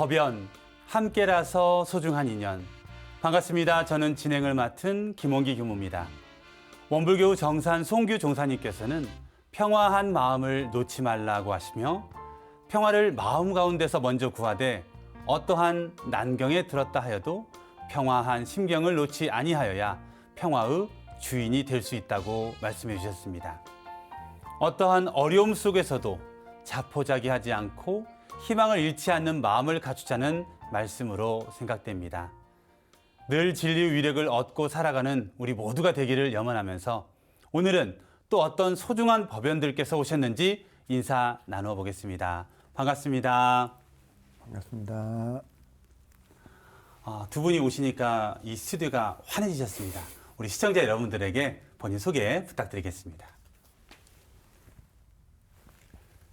법연, 함께라서 소중한 인연. 반갑습니다. 저는 진행을 맡은 김원기 교무입니다. 원불교 정산 송규 종사님께서는 평화한 마음을 놓지 말라고 하시며 평화를 마음 가운데서 먼저 구하되 어떠한 난경에 들었다 하여도 평화한 심경을 놓지 아니하여야 평화의 주인이 될 수 있다고 말씀해 주셨습니다. 어떠한 어려움 속에서도 자포자기하지 않고 희망을 잃지 않는 마음을 갖추자는 말씀으로 생각됩니다. 늘 진리의 위력을 얻고 살아가는 우리 모두가 되기를 염원하면서 오늘은 또 어떤 소중한 법연들께서 오셨는지 인사 나누어 보겠습니다. 반갑습니다. 반갑습니다. 두 분이 오시니까 이 스튜디오가 환해지셨습니다. 우리 시청자 여러분들에게 본인 소개 부탁드리겠습니다.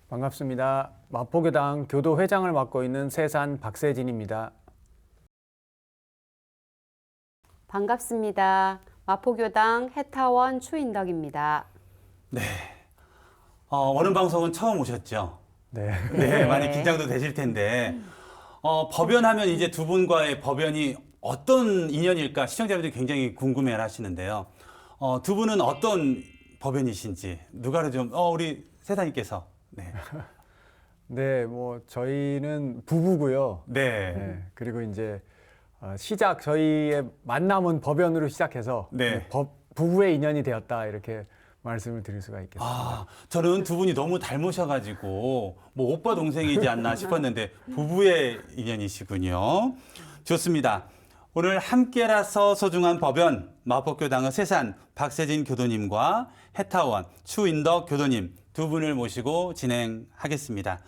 반갑습니다. 마포교당 교도회장을 맡고 있는 세산 박세진입니다. 반갑습니다. 마포교당 해타원 추인덕입니다. 네. 오늘 방송은 처음 오셨죠? 네. 네, 많이 긴장도 되실 텐데 법연하면 이제 두 분과의 법연이 어떤 인연일까 시청자분들이 굉장히 궁금해 하시는데요. 두 분은 어떤 법연이신지 누가를 좀 우리 세사님께서 네. 네, 뭐 저희는 부부고요. 네. 네, 그리고 이제 저희의 만남은 법연으로 시작해서 네. 부부의 인연이 되었다 이렇게 말씀을 드릴 수가 있겠습니다. 저는 두 분이 너무 닮으셔가지고 뭐 오빠 동생이지 않나 싶었는데 부부의 인연이시군요. 좋습니다. 오늘 함께라서 소중한 법연 마포교당의 세산 박세진 교도님과 해타원 추인덕 교도님 두 분을 모시고 진행하겠습니다.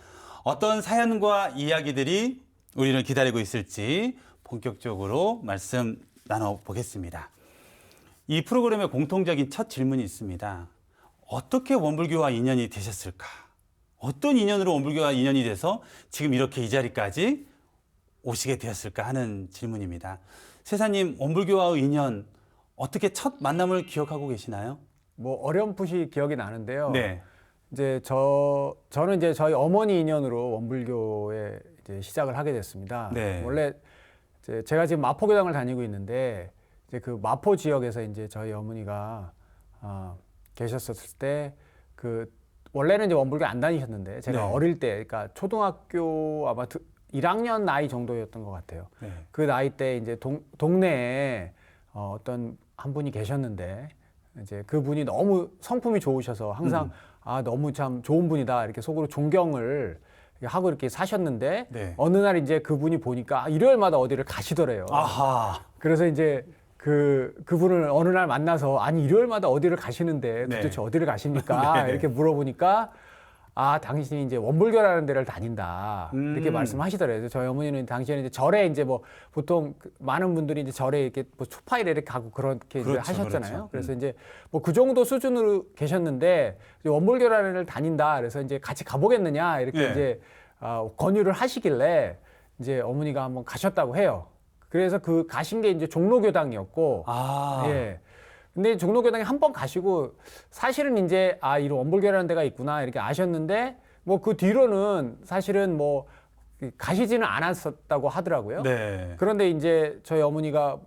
어떤 사연과 이야기들이 우리를 기다리고 있을지 본격적으로 말씀 나눠보겠습니다. 이 프로그램의 공통적인 첫 질문이 있습니다. 어떻게 원불교와 인연이 되셨을까? 어떤 인연으로 원불교와 인연이 돼서 지금 이렇게 이 자리까지 오시게 되었을까 하는 질문입니다. 세사님, 원불교와의 인연 어떻게 첫 만남을 기억하고 계시나요? 뭐 어렴풋이 기억이 나는데요. 네. 이제 저는 이제 저희 어머니 인연으로 원불교에 이제 시작을 하게 됐습니다. 네. 원래 제가 지금 마포교당을 다니고 있는데 이제 그 마포 지역에서 이제 저희 어머니가 계셨었을 때 원래는 이제 원불교 안 다니셨는데 제가 네. 어릴 때 그러니까 초등학교 아마 1학년 나이 정도였던 것 같아요. 네. 그 나이 때 이제 동네에 어떤 한 분이 계셨는데 이제 그분이 너무 성품이 좋으셔서 항상 너무 참 좋은 분이다 이렇게 속으로 존경을 하고 이렇게 사셨는데 네. 어느 날 이제 그분이 보니까 일요일마다 어디를 가시더래요. 아하. 그래서 이제 그분을 어느 날 만나서 아니 일요일마다 어디를 가시는데 네. 도대체 어디를 가십니까? 네. 이렇게 물어보니까 당신이 이제 원불교라는 데를 다닌다 이렇게 말씀하시더래요. 그래서 저희 어머니는 당시에는 이제 절에 이제 뭐 보통 많은 분들이 이제 절에 이렇게 뭐 초파일에 이렇게 가고 그렇게 이제 그렇죠, 하셨잖아요. 그렇죠. 그래서 이제 뭐 그 정도 수준으로 계셨는데 이제 원불교라는 데를 다닌다. 그래서 이제 같이 가보겠느냐 이렇게 네. 이제 권유를 하시길래 이제 어머니가 한번 가셨다고 해요. 그래서 그 가신 게 이제 종로교당이었고, 예. 근데 종로교당에 한 번 가시고 사실은 이제 이런 원불교라는 데가 있구나 이렇게 아셨는데 뭐 그 뒤로는 사실은 뭐 가시지는 않았었다고 하더라고요. 네. 그런데 이제 저희 어머니가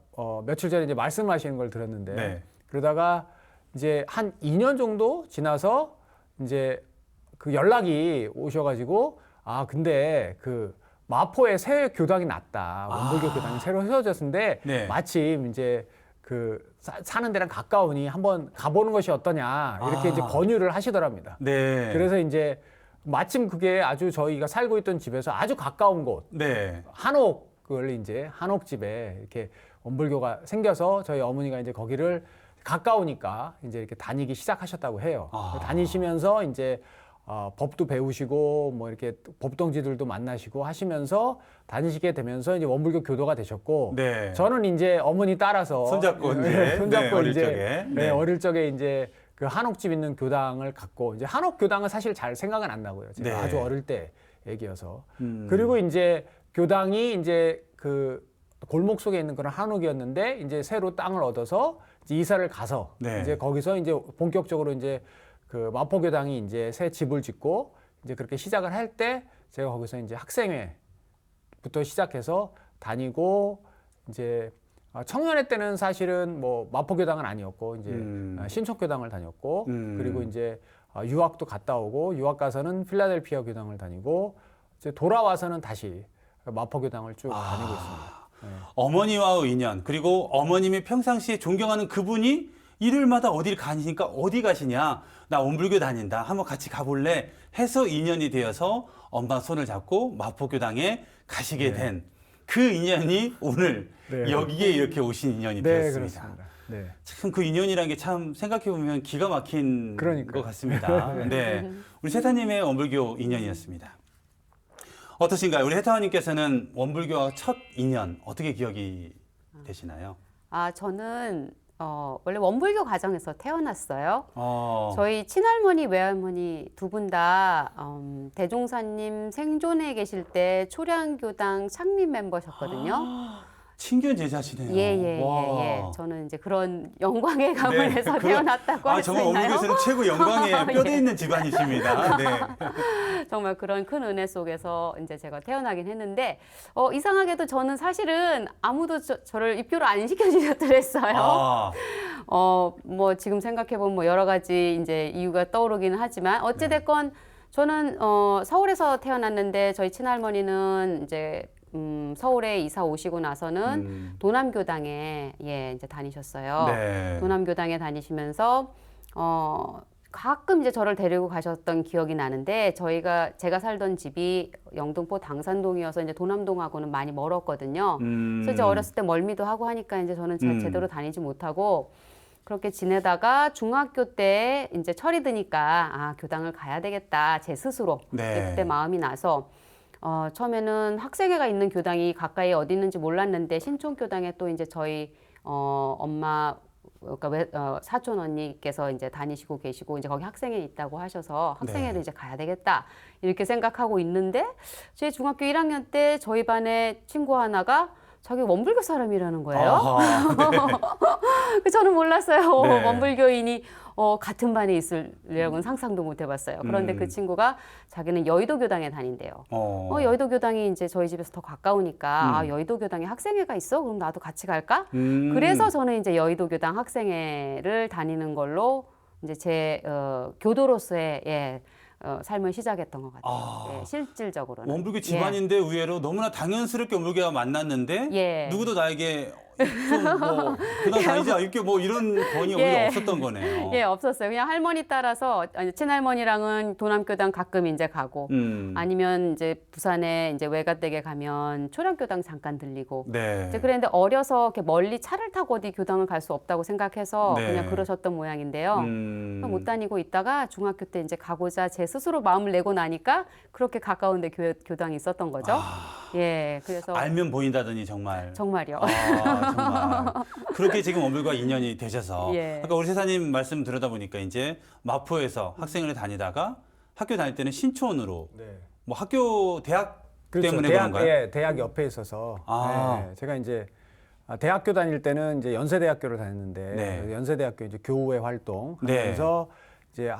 며칠 전에 이제 말씀하시는 걸 들었는데 네. 그러다가 이제 한 2년 정도 지나서 이제 그 연락이 오셔가지고 근데 그 마포에 새 교당이 났다. 원불교 교당이 새로 세워졌는데 네. 마침 이제 사는 데랑 가까우니 한번 가보는 것이 어떠냐 이렇게 이제 권유를 하시더랍니다. 네. 그래서 이제 마침 그게 아주 저희가 살고 있던 집에서 아주 가까운 곳 네. 한옥을 이제 한옥집에 이렇게 원불교가 생겨서 저희 어머니가 이제 거기를 가까우니까 이제 이렇게 다니기 시작하셨다고 해요. 다니시면서 이제 법도 배우시고 뭐 이렇게 법동지들도 만나시고 하시면서 다니시게 되면서 이제 원불교 교도가 되셨고 네. 저는 이제 어머니 따라서 손잡고 이제 손잡고 어릴 이제 적에. 네. 어릴 적에 이제 그 한옥집 있는 교당을 갔고 이제 한옥 교당은 사실 잘 생각은 안 나고요. 제가 네. 아주 어릴 때 얘기여서 그리고 이제 교당이 이제 그 골목 속에 있는 그런 한옥이었는데 이제 새로 땅을 얻어서 이제 이사를 가서 네. 이제 거기서 이제 본격적으로 이제 그 마포교당이 이제 새 집을 짓고 이제 그렇게 시작을 할 때 제가 거기서 이제 학생회 부터 시작해서 다니고 이제 청년회 때는 사실은 뭐 마포교당은 아니었고 이제 신촌교당을 다녔고 그리고 이제 유학도 갔다 오고 유학 가서는 필라델피아 교당을 다니고 이제 돌아와서는 다시 마포교당을 쭉 다니고 있습니다. 네. 어머니와의 인연 그리고 어머님이 평상시에 존경하는 그분이 일요일마다 어디를 가니까 어디 가시냐 나 원불교 다닌다 한번 같이 가볼래 해서 인연이 되어서 엄마 손을 잡고 마포교당에 가시게 된 그 인연이 오늘 네. 여기에 이렇게 오신 인연이 네, 되었습니다. 그렇습니다. 네. 참 그 인연이라는 게 참 생각해 보면 기가 막힌 그러니까요. 것 같습니다. 네, 우리 세타님의 원불교 인연이었습니다. 어떠신가요? 우리 해타원님께서는 원불교와 첫 인연 어떻게 기억이 되시나요? 저는 원래 원불교 가정에서 태어났어요. 어, 저희 친할머니, 외할머니 두 분 다 대종사님 생존에 계실 때 초량교당 창립 멤버셨거든요. 친견 제자시네요. 예. 저는 이제 그런 영광의 가문에서 태어났다고 할 수 정말 있나요? 원불교에서는 최고 영광의 뼈대 있는 집안이십니다. 네. 정말 그런 큰 은혜 속에서 이제 제가 태어나긴 했는데 이상하게도 저는 사실은 아무도 저를 입교를 안 시켜주셨더랬어요. 뭐 지금 생각해 보면 뭐 여러 가지 이제 이유가 떠오르기는 하지만 어찌 됐건 저는 서울에서 태어났는데 저희 친할머니는 이제 서울에 이사 오시고 나서는 도남교당에 이제 다니셨어요. 네. 도남교당에 다니시면서 가끔 이제 저를 데리고 가셨던 기억이 나는데 제가 살던 집이 영등포 당산동이어서 이제 도남동하고는 많이 멀었거든요. 그래서 이제 어렸을 때 멀미도 하고 하니까 이제 저는 제대로 다니지 못하고 그렇게 지내다가 중학교 때 이제 철이 드니까 교당을 가야 되겠다 제 스스로 그때 마음이 나서 처음에는 학생회가 있는 교당이 가까이 어디 있는지 몰랐는데 신촌교당에 또 이제 저희 엄마 그러니까 사촌 언니께서 이제 다니시고 계시고 이제 거기 학생회 있다고 하셔서 학생회를 이제 가야 되겠다 이렇게 생각하고 있는데 제 중학교 1학년 때 저희 반에 친구 하나가 자기 원불교 사람이라는 거예요. 저는 몰랐어요. 네. 원불교인이 같은 반에 있으려고는 상상도 못 해봤어요. 그런데 그 친구가 자기는 여의도 교당에 다닌대요. 여의도 교당이 이제 저희 집에서 더 가까우니까 여의도 교당에 학생회가 있어? 그럼 나도 같이 갈까? 그래서 저는 이제 여의도 교당 학생회를 다니는 걸로 이제 제 교도로서의 삶을 시작했던 것 같아요. 실질적으로는. 원불교 집안인데 의외로 너무나 당연스럽게 원불교와 만났는데 누구도 나에게 뭐 그다음 다니자 이렇게 뭐 이런 권이 오히려 없었던 거네요. 없었어요. 그냥 할머니 따라서 친할머니랑은 도남교당 가끔 이제 가고 아니면 이제 부산에 이제 외가댁에 가면 초량교당 잠깐 들리고 이제 그랬는데 어려서 이렇게 멀리 차를 타고 어디 교당을 갈 수 없다고 생각해서 그냥 그러셨던 모양인데요. 못 다니고 있다가 중학교 때 이제 가고자 제 스스로 마음을 내고 나니까 그렇게 가까운데 교당이 있었던 거죠. 그래서 알면 보인다더니 정말. 정말요. 정말. 그렇게 지금 원불과 인연이 되셔서 아까 우리 세사님 말씀 들어다 보니까 이제 마포에서 학생을 다니다가 학교 다닐 때는 신촌으로 뭐 학교 대학 때문에 그런가요? 대학 옆에 있어서 제가 이제 대학교 다닐 때는 이제 연세대학교를 다녔는데 연세대학교 이제 교우회 활동 하면서 이제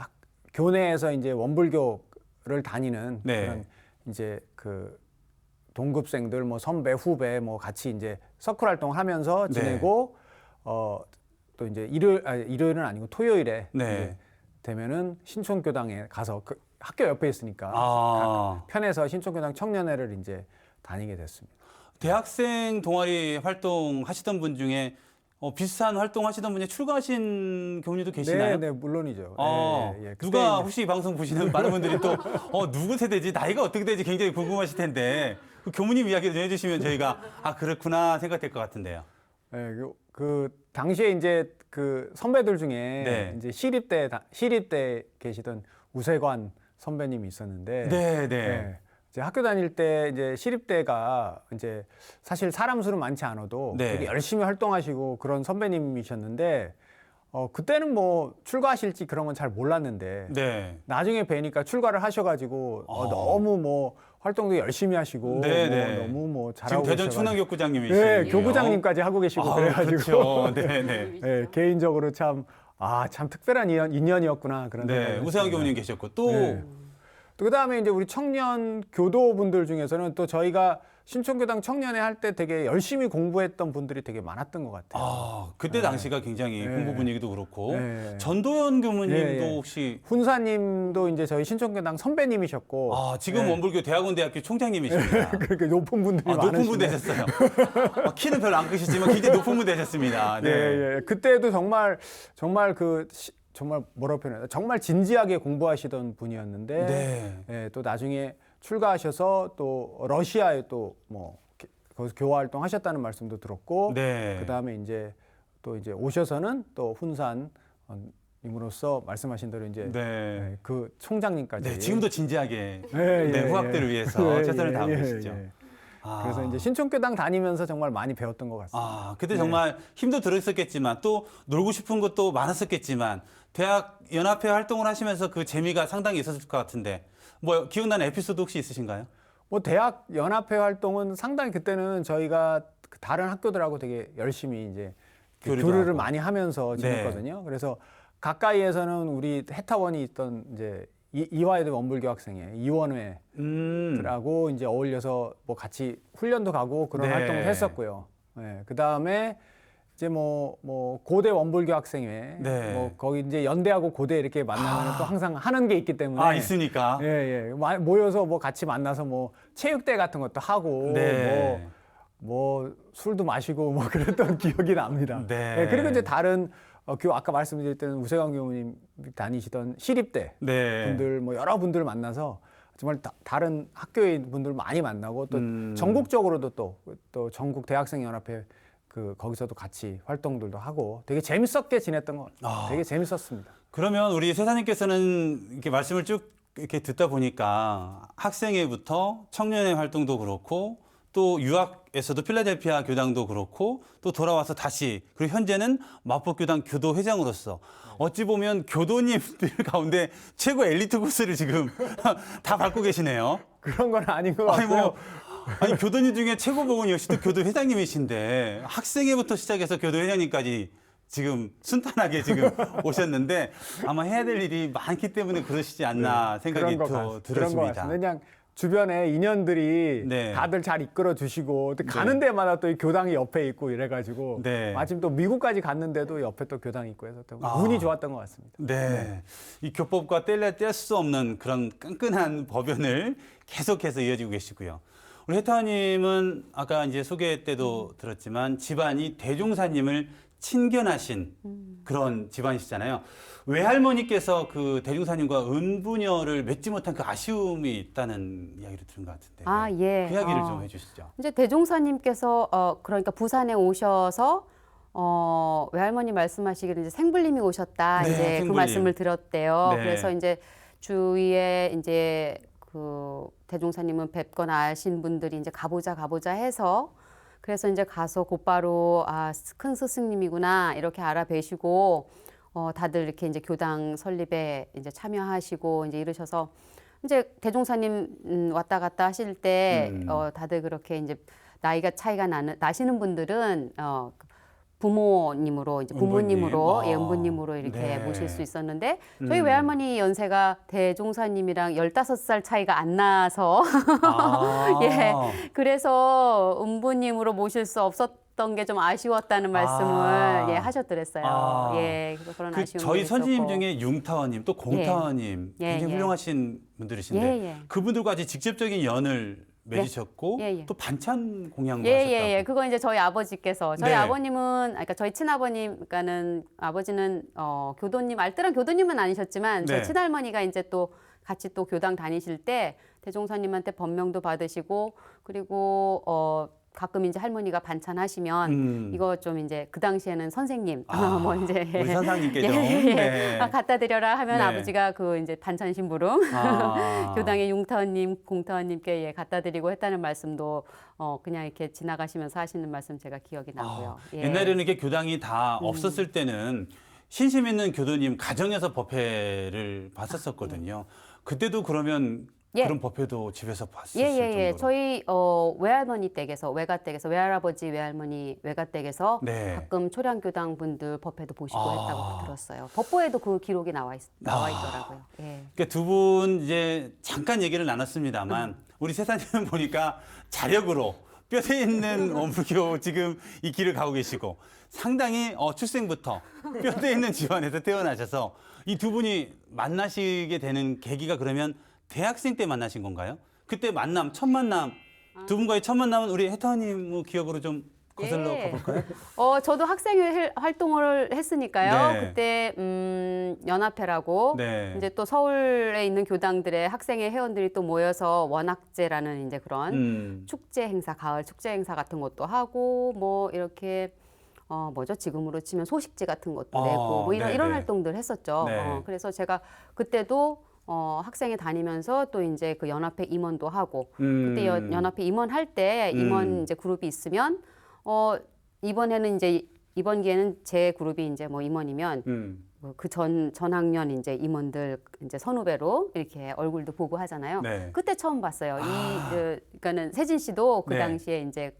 교내에서 이제 원불교를 다니는 그런 이제 그 동급생들 뭐 선배 후배 뭐 같이 이제 서클 활동을 하면서 지내고 또 이제 일요일은 아니고 토요일에 이제 되면은 신촌교당에 가서 그 학교 옆에 있으니까 편해서 신촌교당 청년회를 이제 다니게 됐습니다. 대학생 동아리 활동하시던 분 중에 비슷한 활동하시던 분이 출가하신 교우님도 계시나요? 네, 물론이죠. 누가 혹시 이 방송 보시는 많은 분들이 또 누구 세대지 나이가 어떻게 되지 굉장히 궁금하실 텐데 그 교무님 이야기를 좀 해주시면 저희가 그렇구나 생각될 것 같은데요. 그 당시에 이제 그 선배들 중에 이제 시립대 계시던 우세관 선배님이 있었는데 이제 학교 다닐 때 이제 시립대가 이제 사실 사람 수는 많지 않아도 되게 열심히 활동하시고 그런 선배님이셨는데 그때는 뭐 출가하실지 그런 건 잘 몰랐는데 나중에 뵈니까 출가를 하셔가지고 너무 뭐 활동도 열심히 하시고 너무 뭐 잘하고 지금 대전 충남교구장님이시죠. 교구장님까지 하고 계시고 그래가지고 그렇죠. 개인적으로 참 특별한 인연이었구나 그런 생각이 우세환 교우님 계셨고 또 또 그다음에 이제 우리 청년 교도분들 중에서는 또 저희가 신촌교당 청년회 할 때 되게 열심히 공부했던 분들이 되게 많았던 것 같아요. 아, 그때 당시가 굉장히 공부 분위기도 그렇고 네. 전도연 교무님도 예. 혹시 훈사님도 이제 저희 신촌교당 선배님이셨고 지금 원불교 대학원대학교 총장님이십니다. 그렇게 높은 분들이 높은 분 많으시네. 되셨어요. 키는 별로 안 크시지만 굉장히 높은 분 되셨습니다. 네. 예. 그때도 정말 정말 뭐라고 표현해야 정말 진지하게 공부하시던 분이었는데 네. 예, 또 나중에 출가하셔서 또 러시아에 또 뭐 거기서 교화 활동 하셨다는 말씀도 들었고 네. 그다음에 또 이제 오셔서는 또 훈산 님으로서 말씀하신 대로 이제 네. 예, 그 총장님까지 네, 지금도 진지하게 예, 후학들을 위해서 최선을 다하고 계시죠. 그래서 이제 신촌교당 다니면서 정말 많이 배웠던 것 같습니다. 그때 정말 힘도 들었었겠지만 또 놀고 싶은 것도 많았었겠지만 대학 연합회 활동을 하시면서 그 재미가 상당히 있었을 것 같은데 뭐 기억나는 에피소드 혹시 있으신가요? 뭐 대학 연합회 활동은 상당히 그때는 저희가 그 다른 학교들하고 되게 열심히 이제 교류도 교류를 하고. 많이 하면서 지냈거든요. 그래서 가까이에서는 우리 해타원이 있던 이제 이화여대 원불교 학생회 이원회들하고 이제 어울려서 뭐 같이 훈련도 가고 그런 네. 활동을 했었고요. 네. 그 다음에 이제 뭐 고대 원불교 학생회, 네. 뭐 거기 이제 연대하고 고대 이렇게 만나면 또 항상 하는 게 있기 때문에 있으니까. 예. 모여서 뭐 같이 만나서 뭐 체육대 같은 것도 하고 네. 뭐 술도 마시고 뭐 그랬던 기억이 납니다. 네. 예, 그리고 이제 다른 아까 말씀드릴 때는 우세광 교무님 다니시던 시립대 네. 분들 뭐 여러 분들 만나서 정말 다른 학교의 분들 많이 만나고 또 전국적으로도 또 전국 대학생 연합회 거기서도 같이 활동들도 하고 되게 재밌었게 지냈던 것 같아요. 되게 재밌었습니다. 그러면 우리 세사님께서는 이렇게 말씀을 쭉 이렇게 듣다 보니까 학생회부터 청년회 활동도 그렇고 또 유학에서도 필라델피아 교당도 그렇고 또 돌아와서 다시 그리고 현재는 마포교당 교도회장으로서 어찌 보면 교도님들 가운데 최고 엘리트 코스를 지금 다 밟고 계시네요. 그런 건 아닌 것 같고요. 아니 교도님 중에 최고봉은 역시 또 교도회장님이신데 학생회부터 시작해서 교도회장님까지 지금 순탄하게 지금 오셨는데 아마 해야 될 일이 많기 때문에 그러시지 않나 생각이 또 그런 것 들었습니다. 같습니다. 그냥 주변에 인연들이 네. 다들 잘 이끌어 주시고 또 가는 데마다 또 이 교당이 옆에 있고 이래가지고 네. 마침 또 미국까지 갔는데도 옆에 또 교당이 있고 해서 또 운이 좋았던 것 같습니다. 네. 이 교법과 뗄 수 없는 그런 끈끈한 법연을 계속해서 이어지고 계시고요. 우리 혜타님은 아까 이제 소개 때도 들었지만 집안이 대종사님을 친견하신 그런 집안이시잖아요. 외할머니께서 그 대종사님과 은부녀를 맺지 못한 그 아쉬움이 있다는 이야기를 들은 것 같은데. 예. 그 이야기를 좀 해주시죠. 이제 대종사님께서 그러니까 부산에 오셔서 외할머니 말씀하시기를 이제 생불님이 오셨다. 네, 이제 생불님. 그 말씀을 들었대요. 네. 그래서 이제 주위에 이제 그 대종사님은 뵙거나 아신 분들이 이제 가보자 해서 그래서 이제 가서 곧바로 큰 스승님이구나 이렇게 알아뵈시고 다들 이렇게 이제 교당 설립에 이제 참여하시고 이제 이러셔서 이제 대종사님 왔다 갔다 하실 때 다들 그렇게 이제 나이가 차이가 나시는 분들은 부모님으로 이제 부모님으로 은부님으로 이렇게 네. 모실 수 있었는데 저희 외할머니 연세가 대종사님이랑 15살 차이가 안 나서 예. 그래서 은부님으로 모실 수 없었던 게 좀 아쉬웠다는 말씀을 하셨더랬어요. 예. 그래서 그런 아쉬움이 저희 선생님 있었고. 중에 융타원님 또 공타원님 예, 굉장히 예. 훌륭하신 분들이신데 예. 그분들과 아주 직접적인 연을 맺으셨고 예. 또 반찬 공양도 하셨다고. 예. 그거 이제 저희 아버지께서 저희 네. 아버님은 그러니까 저희 친아버님 그러니까는 아버지는 교도님 알뜰한 교도님은 아니셨지만 저희 네. 친할머니가 이제 또 같이 또 교당 다니실 때 대종사님한테 법명도 받으시고 그리고 가끔 이제 할머니가 반찬 하시면 이거 좀 이제 그 당시에는 선생님 뭐 이제 우리 선생님께 좀 네. 갖다 드려라 하면 네. 아버지가 그 이제 반찬 심부름 교당의 융타원님, 공타원님께 갖다 드리고 했다는 말씀도 그냥 이렇게 지나가시면서 하시는 말씀 제가 기억이 나고요. 예. 옛날에는 이게 교당이 다 없었을 때는 신심 있는 교도님 가정에서 법회를 봤었거든요. 그때도 그러면 예. 그런 법회도 집에서 봤었을 예. 정도로. 저희 외할머니 댁에서 외가댁에서 외할아버지 외할머니 외가댁에서 네. 가끔 초량교당 분들 법회도 보시고 했다고 들었어요. 법보에도 그 기록이 나와 있더라고요. 예. 그러니까 두 분 이제 잠깐 얘기를 나눴습니다만 우리 세사님은 보니까 자력으로 뼈대 있는 원불교 지금 이 길을 가고 계시고 상당히 출생부터 뼈대 있는 집안에서 태어나셔서 이 두 분이 만나시게 되는 계기가 그러면 대학생 때 만나신 건가요? 그때 만남, 첫 만남, 두 분과의 첫 만남은 우리 혜타님 기억으로 좀 거슬러 예. 가볼까요? 저도 학생 활동을 했으니까요. 네. 그때 연합회라고 네. 이제 또 서울에 있는 교당들의 학생회 회원들이 또 모여서 원학제라는 이제 그런 축제 행사, 가을 축제 행사 같은 것도 하고 뭐 이렇게 뭐죠? 지금으로 치면 소식지 같은 것도 내고 뭐 이런 활동들 했었죠. 네. 그래서 제가 그때도 학생회 다니면서 또 이제 그 연합회 임원도 하고 그때 연합회 임원할 때 임원 이제 그룹이 있으면 이번에는 이제 이번 기회는 제 그룹이 이제 뭐 임원이면 그 전 학년 이제 임원들 이제 선후배로 이렇게 얼굴도 보고 하잖아요. 네. 그때 처음 봤어요. 그러니까는 세진 씨도 그 네. 당시에 이제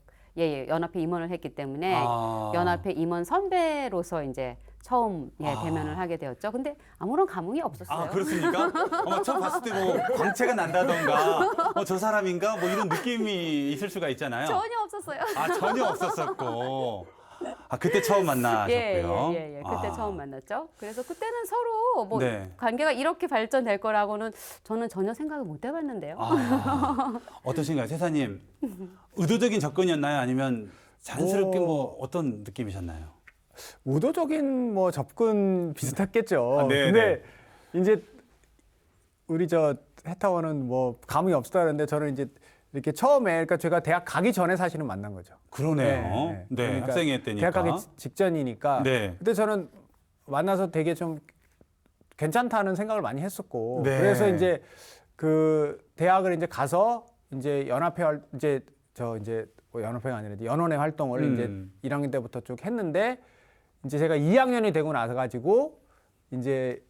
연합회 임원을 했기 때문에 아. 연합회 임원 선배로서 이제 처음 대면을 하게 되었죠. 근데 아무런 감흥이 없었어요. 아, 그렇습니까? 처음 봤을 때 뭐 광채가 난다던가 저 사람인가 뭐 이런 느낌이 있을 수가 있잖아요. 전혀 없었어요. 전혀 없었었고. 그때 처음 만나셨고요. 예. 그때 처음 만났죠. 그래서 그때는 서로 뭐 네. 관계가 이렇게 발전될 거라고는 저는 전혀 생각을 못 해봤는데요. 어떠신가요, 세사님? 의도적인 접근이었나요? 아니면 자연스럽게 뭐 어떤 느낌이셨나요? 의도적인 뭐 접근 비슷했겠죠. 네, 근데 이제 우리 저 해타원은 뭐 감흥이 없었다는데 저는 이제 이렇게 처음에 그러니까 제가 대학 가기 전에 사실은 만난 거죠. 그러네요. 네, 그러니까 학생회 때니까. 대학 가기 직전이니까. 네. 그때 저는 만나서 되게 좀 괜찮다는 생각을 많이 했었고. 네. 그래서 이제 그 대학을 이제 가서 이제 연합회 이제 뭐 연합회가 아니라 이제 연원회 활동을 이제 1학년 때부터 쭉 했는데 이제 제가 2학년이 되고 나서 가지고 이제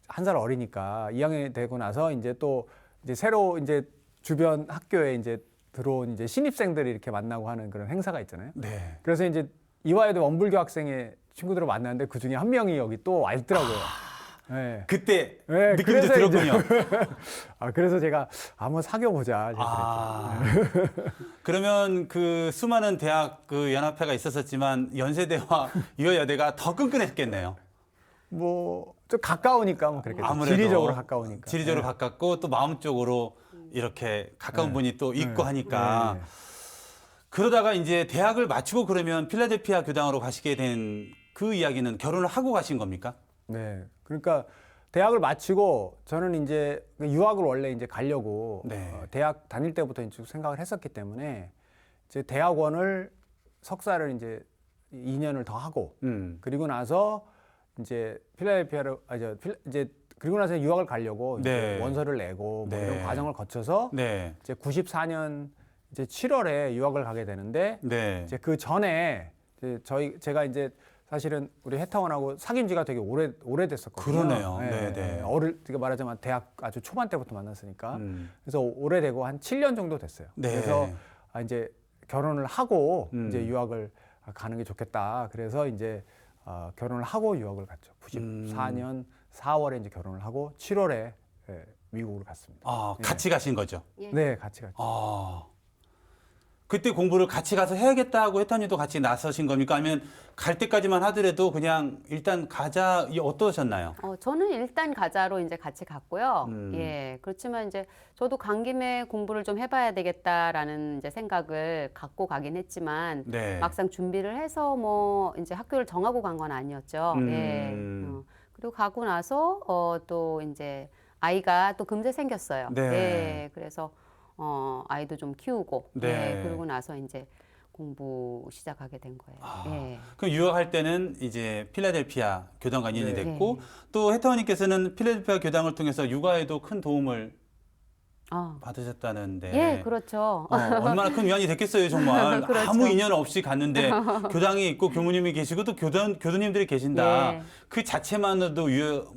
한 살 어리니까 2학년이 되고 나서 이제 또 이제 새로 이제 주변 학교에 이제 들어온 이제 신입생들이 이렇게 만나고 하는 그런 행사가 있잖아요. 네. 그래서 이제 이화여대 원불교 학생의 친구들을 만났는데 그 중에 한 명이 여기 또 와 있더라고요. 네. 그때 네, 느낌도 그래서 들었군요. 그래서 제가 한번 사귀어 보자. 그러면 그 수많은 대학 그 연합회가 있었었지만 연세대와 이화여대가 더 끈끈했겠네요. 뭐 좀 가까우니까 뭐 그렇게 아무래도 지리적으로 가까우니까. 지리적으로 네. 가깝고 또 마음적으로 이렇게 가까운 분이 또 있고 하니까 그러다가 이제 대학을 마치고 그러면 필라델피아 교당으로 가시게 된 그 이야기는 결혼을 하고 가신 겁니까? 네. 그러니까 대학을 마치고 저는 이제 유학을 원래 이제 가려고 네. 대학 다닐 때부터 이제 생각을 했었기 때문에 이제 대학원을 석사를 이제 2년을 더 하고 그리고 나서 이제 필라델피아로 이제 그리고 나서 유학을 가려고 네. 이제 원서를 내고 뭐 네. 이런 과정을 거쳐서 네. 이제 94년 이제 7월에 유학을 가게 되는데 네. 이제 그 전에 이제 제가 이제 사실은 우리 해타원하고 사귄 지가 되게 오래됐었거든요. 그러네요. 네. 그러니까 말하자면 대학 아주 초반 때부터 만났으니까. 그래서 오래되고 한 7년 정도 됐어요. 네. 그래서 이제 결혼을 하고 이제 유학을 가는 게 좋겠다. 그래서 이제 결혼을 하고 유학을 갔죠. 94년 4월에 이제 결혼을 하고 7월에 미국으로 갔습니다. 같이 가신 거죠? 네, 같이 갔죠. 그때 공부를 같이 가서 해야겠다고 혜타님도 같이 나서신 겁니까? 아니면 갈 때까지만 하더라도 그냥 일단 가자, 어떠셨나요? 저는 일단 가자로 이제 같이 갔고요. 예. 그렇지만 이제 저도 간 김에 공부를 좀 해봐야 되겠다라는 이제 생각을 갖고 가긴 했지만 네. 막상 준비를 해서 뭐 이제 학교를 정하고 간 건 아니었죠. 예. 그리고 가고 나서 또 이제 아이가 또 금세 생겼어요. 네. 예. 그래서 아이도 좀 키우고 네. 예. 그러고 나서 이제 공부 시작하게 된 거예요. 예. 그럼 유학할 때는 이제 필라델피아 교당과 인연이 네. 됐고 또 혜타원님께서는 필라델피아 교당을 통해서 육아에도 큰 도움을 받으셨다는데. 예, 그렇죠. 얼마나 큰 위안이 됐겠어요, 정말. 그렇죠. 아무 인연 없이 갔는데 교당이 있고 교무님이 계시고 또 교도님들이 계신다. 예. 그 자체만으로도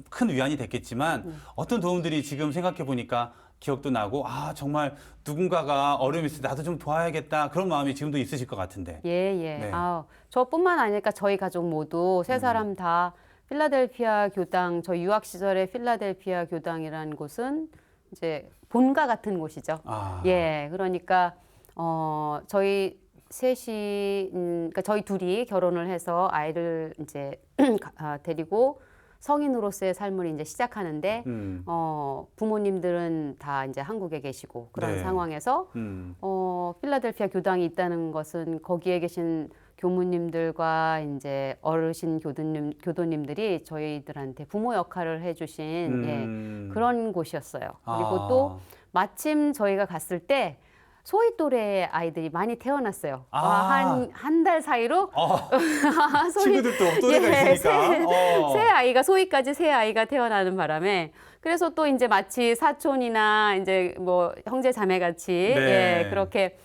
큰 위안이 됐겠지만 어떤 도움들이 지금 생각해 보니까 기억도 나고 아 정말 누군가가 어려움이 있을 때 나도 좀 도와야겠다 그런 마음이 지금도 있으실 것 같은데. 예. 네. 저뿐만 아니라 저희 가족 모두 세 사람 다 필라델피아 교당, 저 유학 시절에 필라델피아 교당이라는 곳은 이제 본가 같은 곳이죠. 예, 그러니까 저희 셋이, 그러니까 저희 둘이 결혼을 해서 아이를 이제 데리고 성인으로서의 삶을 이제 시작하는데 부모님들은 다 이제 한국에 계시고 그런 네. 상황에서 필라델피아 교당이 있다는 것은 거기에 계신 교무님들과 이제 어르신 교도님들이 저희들한테 부모 역할을 해주신 예, 그런 곳이었어요. 그리고 또 마침 저희가 갔을 때 소희 또래 아이들이 많이 태어났어요. 한 달 사이로 친구들도 또래가 있으니까. 새 아이가 소희까지 새 아이가 태어나는 바람에 그래서 또 이제 마치 사촌이나 이제 뭐 형제 자매 같이 네. 예, 그렇게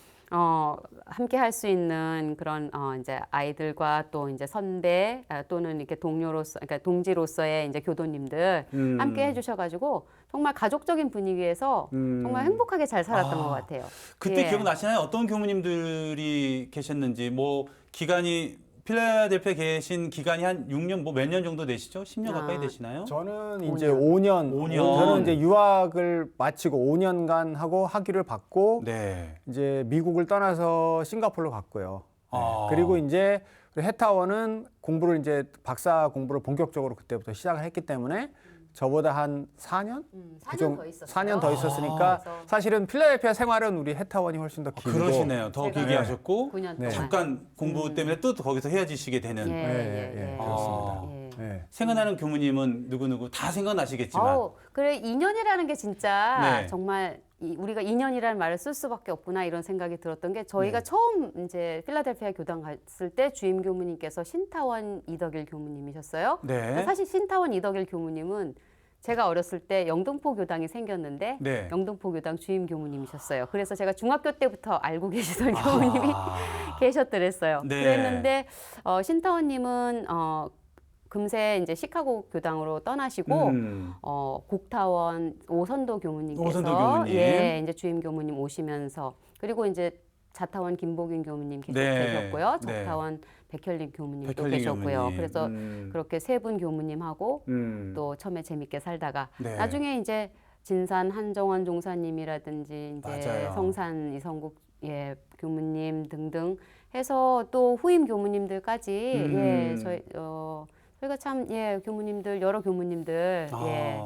함께 할 수 있는 그런 이제 아이들과 또 이제 선배 또는 이렇게 동료로서 그러니까 동지로서의 이제 교도님들 함께 해주셔가지고 정말 가족적인 분위기에서 정말 행복하게 잘 살았던 것 같아요. 그때 예. 기억나시나요? 어떤 교무님들이 계셨는지 뭐 기간이 필라델피아에 계신 기간이 한 6년 뭐 몇 년 정도 되시죠? 10년 가까이 되시나요? 저는 이제 5년. 저는 이제 유학을 마치고 5년간 하고 학위를 받고 네. 이제 미국을 떠나서 싱가포르로 갔고요. 네. 그리고 이제 해타원은 공부를 이제 박사 공부를 본격적으로 그때부터 시작을 했기 때문에 저보다 한 4년? 4년 더 있었어요. 4년 더 있었으니까 사실은 필라델피아 생활은 우리 해타원이 훨씬 더 길고. 그러시네요. 더 제가 길게 하셨고 9년 네. 동안. 잠깐 공부 때문에 또 거기서 헤어지시게 되는. 예. 그렇습니다. 예. 네. 생각나는 교무님은 누구누구 다 생각나시겠지만. 그래 인연이라는 게 진짜 네. 정말 우리가 인연이라는 말을 쓸 수밖에 없구나 이런 생각이 들었던 게 저희가 네. 처음 이제 필라델피아 교당 갔을 때 주임 교무님께서 신타원 이덕일 교무님이셨어요. 네. 사실 신타원 이덕일 교무님은 제가 어렸을 때 영등포 교당이 생겼는데 네. 영등포 교당 주임 교무님이셨어요. 그래서 제가 중학교 때부터 알고 계시던 교무님이 계셨더랬어요. 네. 그랬는데 신타원님은 금세 이제 시카고 교당으로 떠나시고 곡타원 오선도 교무님께서 오선도 교무님. 예, 이제 주임 교무님 오시면서 그리고 이제 자타원 김복윤 교무님 계셨고요. 네. 적타원 백혈린 교무님도 백혈린 계셨고요. 교무님. 그래서 그렇게 세 분 교무님하고 또 처음에 재밌게 살다가 네. 나중에 이제 진산 한정원 종사님이라든지 이제 맞아요. 성산 이성국 예, 교무님 등등 해서 또 후임 교무님들까지 예, 저희가 참 예, 교무님들 여러 교무님들 예,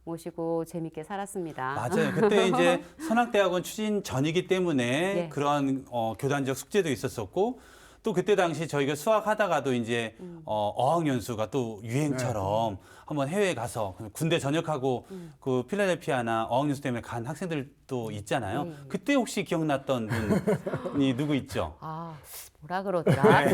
모시고 재밌게 살았습니다. 맞아요. 그때 이제 선악대학원 추진 전이기 때문에 네. 그런 교단적 숙제도 있었었고 또 그때 당시 저희가 수학하다가도 이제 어학연수가 또 유행처럼 한번 해외에 가서 군대 전역하고 그 필라델피아나 어학연수 때문에 간 학생들도 있잖아요. 네. 그때 혹시 기억났던 분이 누구 있죠? 뭐라 그러더라?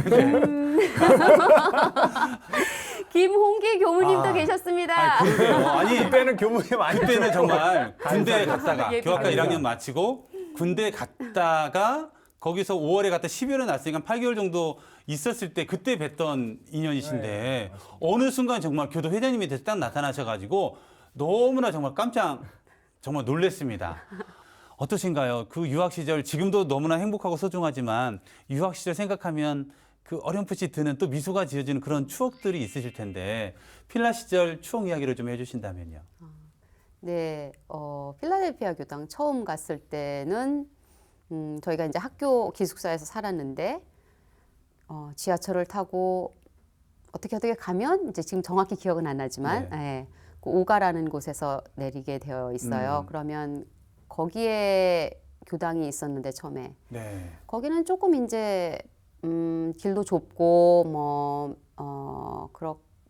김홍기 교무님도 계셨습니다. 그러게요. 아니 그때는 교무님 많이 그때는 정말 군대 갔다가 예, 교학과 비밀이다. 1학년 마치고 군대 갔다가 거기서 5월에 갔다 12월에 났으니까 8개월 정도 있었을 때 그때 뵀던 인연이신데 어느 순간 정말 교도 회장님이 돼서 딱 나타나셔가지고 너무나 정말 정말 놀랬습니다. 어떠신가요? 그 유학 시절 지금도 너무나 행복하고 소중하지만 유학 시절 생각하면 그 어렴풋이 드는 또 미소가 지어지는 그런 추억들이 있으실 텐데 필라 시절 추억 이야기를 좀 해주신다면요. 네, 필라델피아 교당 처음 갔을 때는 저희가 이제 학교 기숙사에서 살았는데 지하철을 타고 어떻게 가면 이제 지금 정확히 기억은 안 나지만 예, 그 오가라는 곳에서 내리게 되어 있어요. 그러면 거기에 교당이 있었는데 처음에 네. 거기는 조금 이제 길도 좁고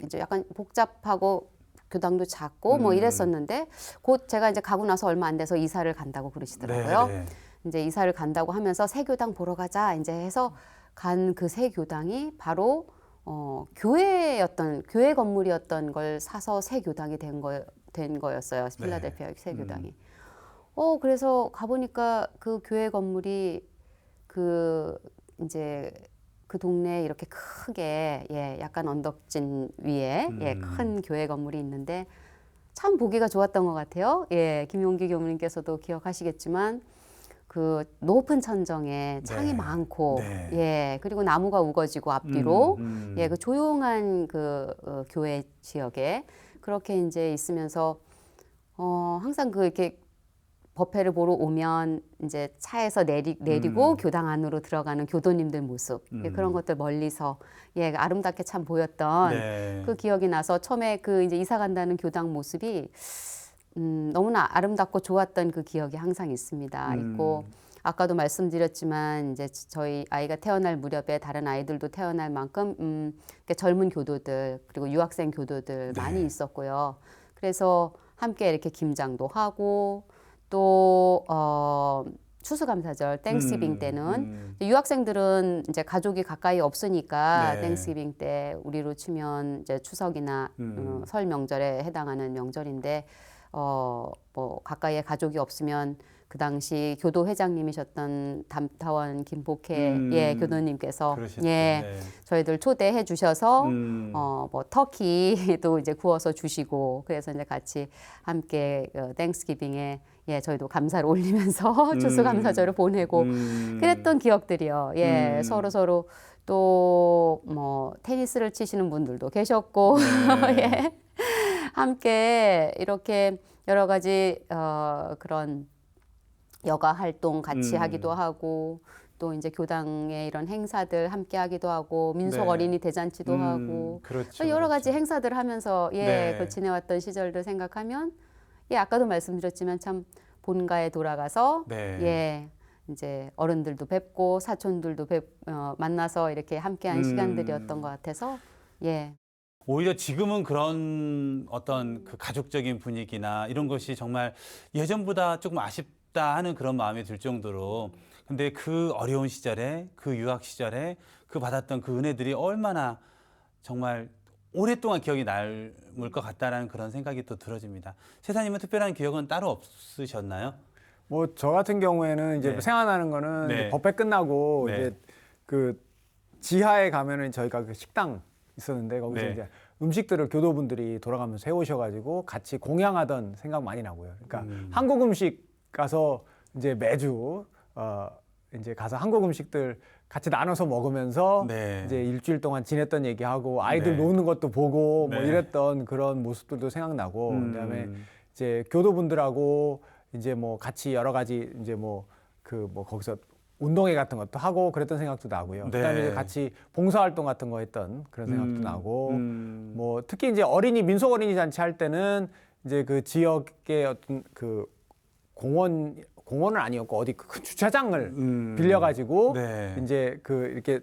이제 약간 복잡하고 교당도 작고 뭐 이랬었는데 곧 제가 이제 가고 나서 얼마 안 돼서 이사를 간다고 그러시더라고요. 네. 이제 이사를 간다고 하면서 새 교당 보러 가자 이제 해서 간 그 새 교당이 바로 교회 건물이었던 걸 사서 새 교당이 된 거였어요. 필라델피아 새 교당이. 그래서 가보니까 그 교회 건물이 이제 그 동네에 이렇게 크게 약간 언덕진 위에 큰 교회 건물이 있는데 참 보기가 좋았던 것 같아요. 예, 김용기 교무님께서도 기억하시겠지만 그 높은 천정에 창이 네. 많고 네. 예, 그리고 나무가 우거지고 앞뒤로 예, 그 조용한 그 교회 지역에 그렇게 이제 있으면서 항상 그 이렇게 법회를 보러 오면 이제 차에서 내리고 교당 안으로 들어가는 교도님들 모습 예, 그런 것들 멀리서 예, 아름답게 참 보였던 네. 그 기억이 나서 처음에 그 이제 이사 간다는 교당 모습이 너무나 아름답고 좋았던 그 기억이 항상 있습니다. 있고 아까도 말씀드렸지만 이제 저희 아이가 태어날 무렵에 다른 아이들도 태어날 만큼 그러니까 젊은 교도들 그리고 유학생 교도들 네. 많이 있었고요. 그래서 함께 이렇게 김장도 하고 또 추수감사절 땡스기빙 때는 유학생들은 이제 가족이 가까이 없으니까 네. 땡스기빙 때 우리로 치면 이제 추석이나 설 명절에 해당하는 명절인데 뭐 가까이에 가족이 없으면 그 당시 교도 회장님이셨던 담타원 김복혜 예 교도님께서 그러셨죠. 예 네. 저희들 초대해 주셔서 뭐 터키도 이제 구워서 주시고 그래서 이제 같이 함께 땡스기빙에 예 저희도 감사를 올리면서 추수감사절을 보내고 그랬던 기억들이요. 예 서로 또 뭐 테니스를 치시는 분들도 계셨고 네. 예 함께 이렇게 여러 가지 그런 여가 활동 같이 하기도 하고 또 이제 교당의 이런 행사들 함께 하기도 하고 민속 네. 어린이 대잔치도 하고 그렇죠. 여러 가지 그렇죠. 행사들을 하면서 예, 네. 그 지내왔던 시절들 생각하면 예, 아까도 말씀드렸지만 참 본가에 돌아가서 네. 예, 이제 어른들도 뵙고 사촌들도 만나서 이렇게 함께한 시간들이었던 것 같아서 예. 오히려 지금은 그런 어떤 그 가족적인 분위기나 이런 것이 정말 예전보다 조금 아쉽다 하는 그런 마음이 들 정도로 근데 그 어려운 시절에 그 유학 시절에 그 받았던 그 은혜들이 얼마나 정말 오랫동안 기억이 남을 것 같다라는 그런 생각이 또 들어집니다. 세사님은 특별한 기억은 따로 없으셨나요? 뭐 저 같은 경우에는 이제 네. 생각나는 거는 네. 이제 법회 끝나고 네. 이제 그 지하에 가면은 저희가 그 식당 있었는데 거기서 네. 이제 음식들을 교도분들이 돌아가면서 해오셔가지고 같이 공양하던 생각 많이 나고요. 그러니까 한국 음식 가서 이제 매주 이제 가서 한국 음식들 같이 나눠서 먹으면서 네. 이제 일주일 동안 지냈던 얘기하고 아이들 네. 노는 것도 보고 뭐 네. 이랬던 그런 모습들도 생각나고 그다음에 이제 교도분들하고 이제 뭐 같이 여러 가지 이제 뭐 거기서 운동회 같은 것도 하고 그랬던 생각도 나고요. 네. 그다음에 이제 같이 봉사활동 같은 거 했던 그런 생각도 나고 뭐 특히 이제 어린이 민속 어린이 잔치 할 때는 이제 그 지역의 어떤 그 공원은 아니었고 어디 그 주차장을 빌려가지고 네. 이제 그 이렇게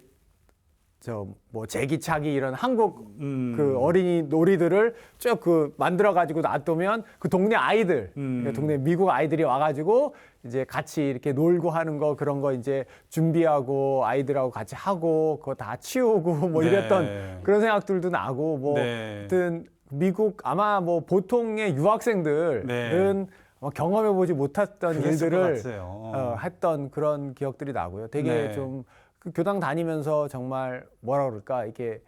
뭐 제기차기 이런 한국 그 어린이 놀이들을 쭉 그 만들어 가지고 놔두면 그 동네 아이들, 그러니까 동네 미국 아이들이 와가지고 이제 같이 이렇게 놀고 하는 거 그런 거 이제 준비하고 아이들하고 같이 하고 그거 다 치우고 뭐 네. 이랬던 그런 생각들도 나고 뭐 네. 하여튼 미국 아마 뭐 보통의 유학생들은 네. 경험해보지 못했던 그랬을 것 일들을 같아요. 했던 그런 기억들이 나고요. 되게 네. 좀 그 교당 다니면서 정말 뭐라 그럴까 이렇게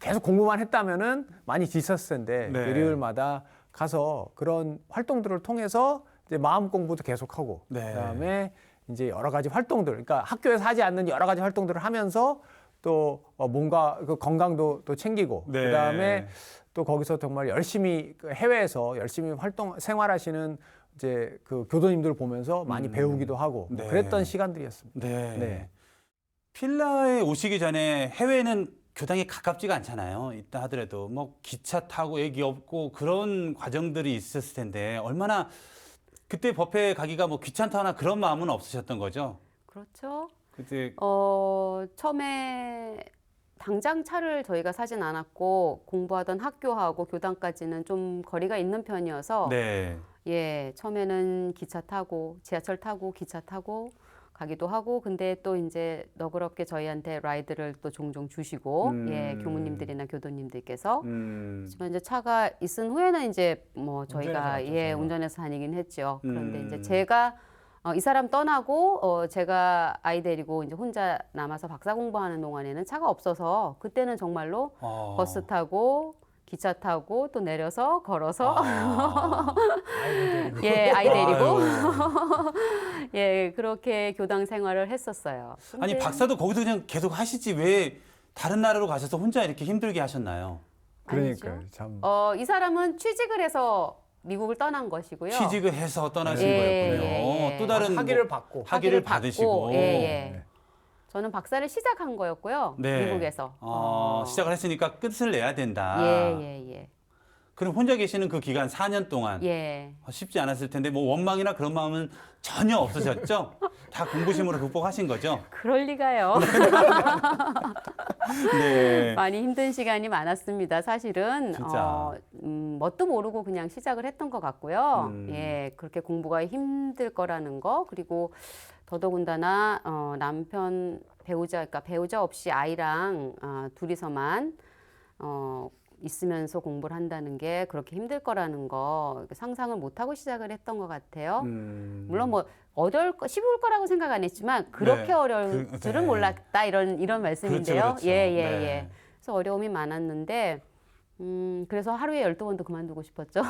계속 공부만 했다면은 많이 지쳤을 텐데 네. 일요일마다 가서 그런 활동들을 통해서 이제 마음 공부도 계속하고 네. 그다음에 이제 여러 가지 활동들, 그러니까 학교에서 하지 않는 여러 가지 활동들을 하면서 또 뭔가 그 건강도 또 챙기고 네. 그다음에 또 거기서 정말 열심히 해외에서 열심히 생활하시는 이제 그 교도님들 보면서 많이 배우기도 하고 네. 그랬던 시간들이었습니다. 네. 네. 필라에 오시기 전에 해외는 교당이 가깝지가 않잖아요. 있다 하더라도 뭐 기차 타고 애기 없고 그런 과정들이 있었을 텐데 얼마나 그때 법회 가기가 뭐 귀찮다거나 그런 마음은 없으셨던 거죠? 그렇죠. 그때 처음에 당장 차를 저희가 사진 않았고 공부하던 학교하고 교당까지는 좀 거리가 있는 편이어서 네. 예, 처음에는 기차 타고 지하철 타고 기차 타고 가기도 하고 근데 또 이제 너그럽게 저희한테 라이드를 또 종종 주시고 예, 교무님들이나 교도님들께서 하지만 이제 차가 있은 후에는 이제 뭐 저희가 예, 운전해서 다니긴 했죠. 그런데 이제 제가 이 사람 떠나고 제가 아이 데리고 이제 혼자 남아서 박사 공부하는 동안에는 차가 없어서 그때는 정말로 버스 타고 기차 타고 또 내려서 걸어서 아이고, 데리고. 예, 아이 데리고 아유. 예, 그렇게 교당 생활을 했었어요. 아니 근데 박사도 거기서 그냥 계속 하시지 왜 다른 나라로 가셔서 혼자 이렇게 힘들게 하셨나요? 그러니까요. 아니죠. 참. 이 사람은 취직을 해서 미국을 떠난 것이고요. 취직을 해서 떠나신 예, 거였군요. 예, 예. 또 다른 학위를 뭐 받고. 학위를 받고, 받으시고. 예, 예. 네. 저는 박사를 시작한 거였고요. 네. 미국에서. 시작을 했으니까 끝을 내야 된다. 예, 예, 예. 그럼 혼자 계시는 그 기간 4년 동안 예. 쉽지 않았을 텐데 뭐 원망이나 그런 마음은 전혀 없으셨죠? 다 공부심으로 극복하신 거죠? 그럴 리가요. 네. 많이 힘든 시간이 많았습니다. 사실은 진짜. 뭣도 모르고 그냥 시작을 했던 것 같고요. 음. 예, 그렇게 공부가 힘들 거라는 거 그리고 더더군다나 남편 배우자, 그러니까 배우자 없이 아이랑 둘이서만 있으면서 공부를 한다는 게 그렇게 힘들 거라는 거 상상을 못 하고 시작을 했던 것 같아요. 물론 뭐 쉬울 거라고 생각 안 했지만 그렇게 네. 어려울 줄은 네. 몰랐다 이런 말씀인데요. 그렇죠. 예, 예, 네. 예. 그래서 어려움이 많았는데 그래서 하루에 12번도 그만두고 싶었죠.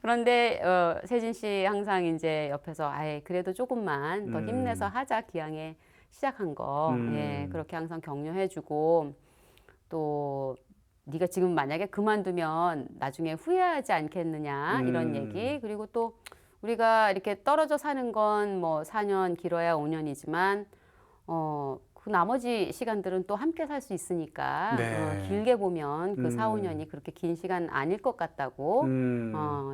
그런데 세진 씨 항상 이제 옆에서 그래도 조금만 더 힘내서 하자 기왕에 시작한 거. 예, 그렇게 항상 격려해주고 또 네가 지금 만약에 그만두면 나중에 후회하지 않겠느냐 이런 얘기 그리고 또 우리가 이렇게 떨어져 사는 건 뭐 4년 길어야 5년이지만 그 나머지 시간들은 또 함께 살 수 있으니까 네. 길게 보면 그 4, 5년이 그렇게 긴 시간 아닐 것 같다고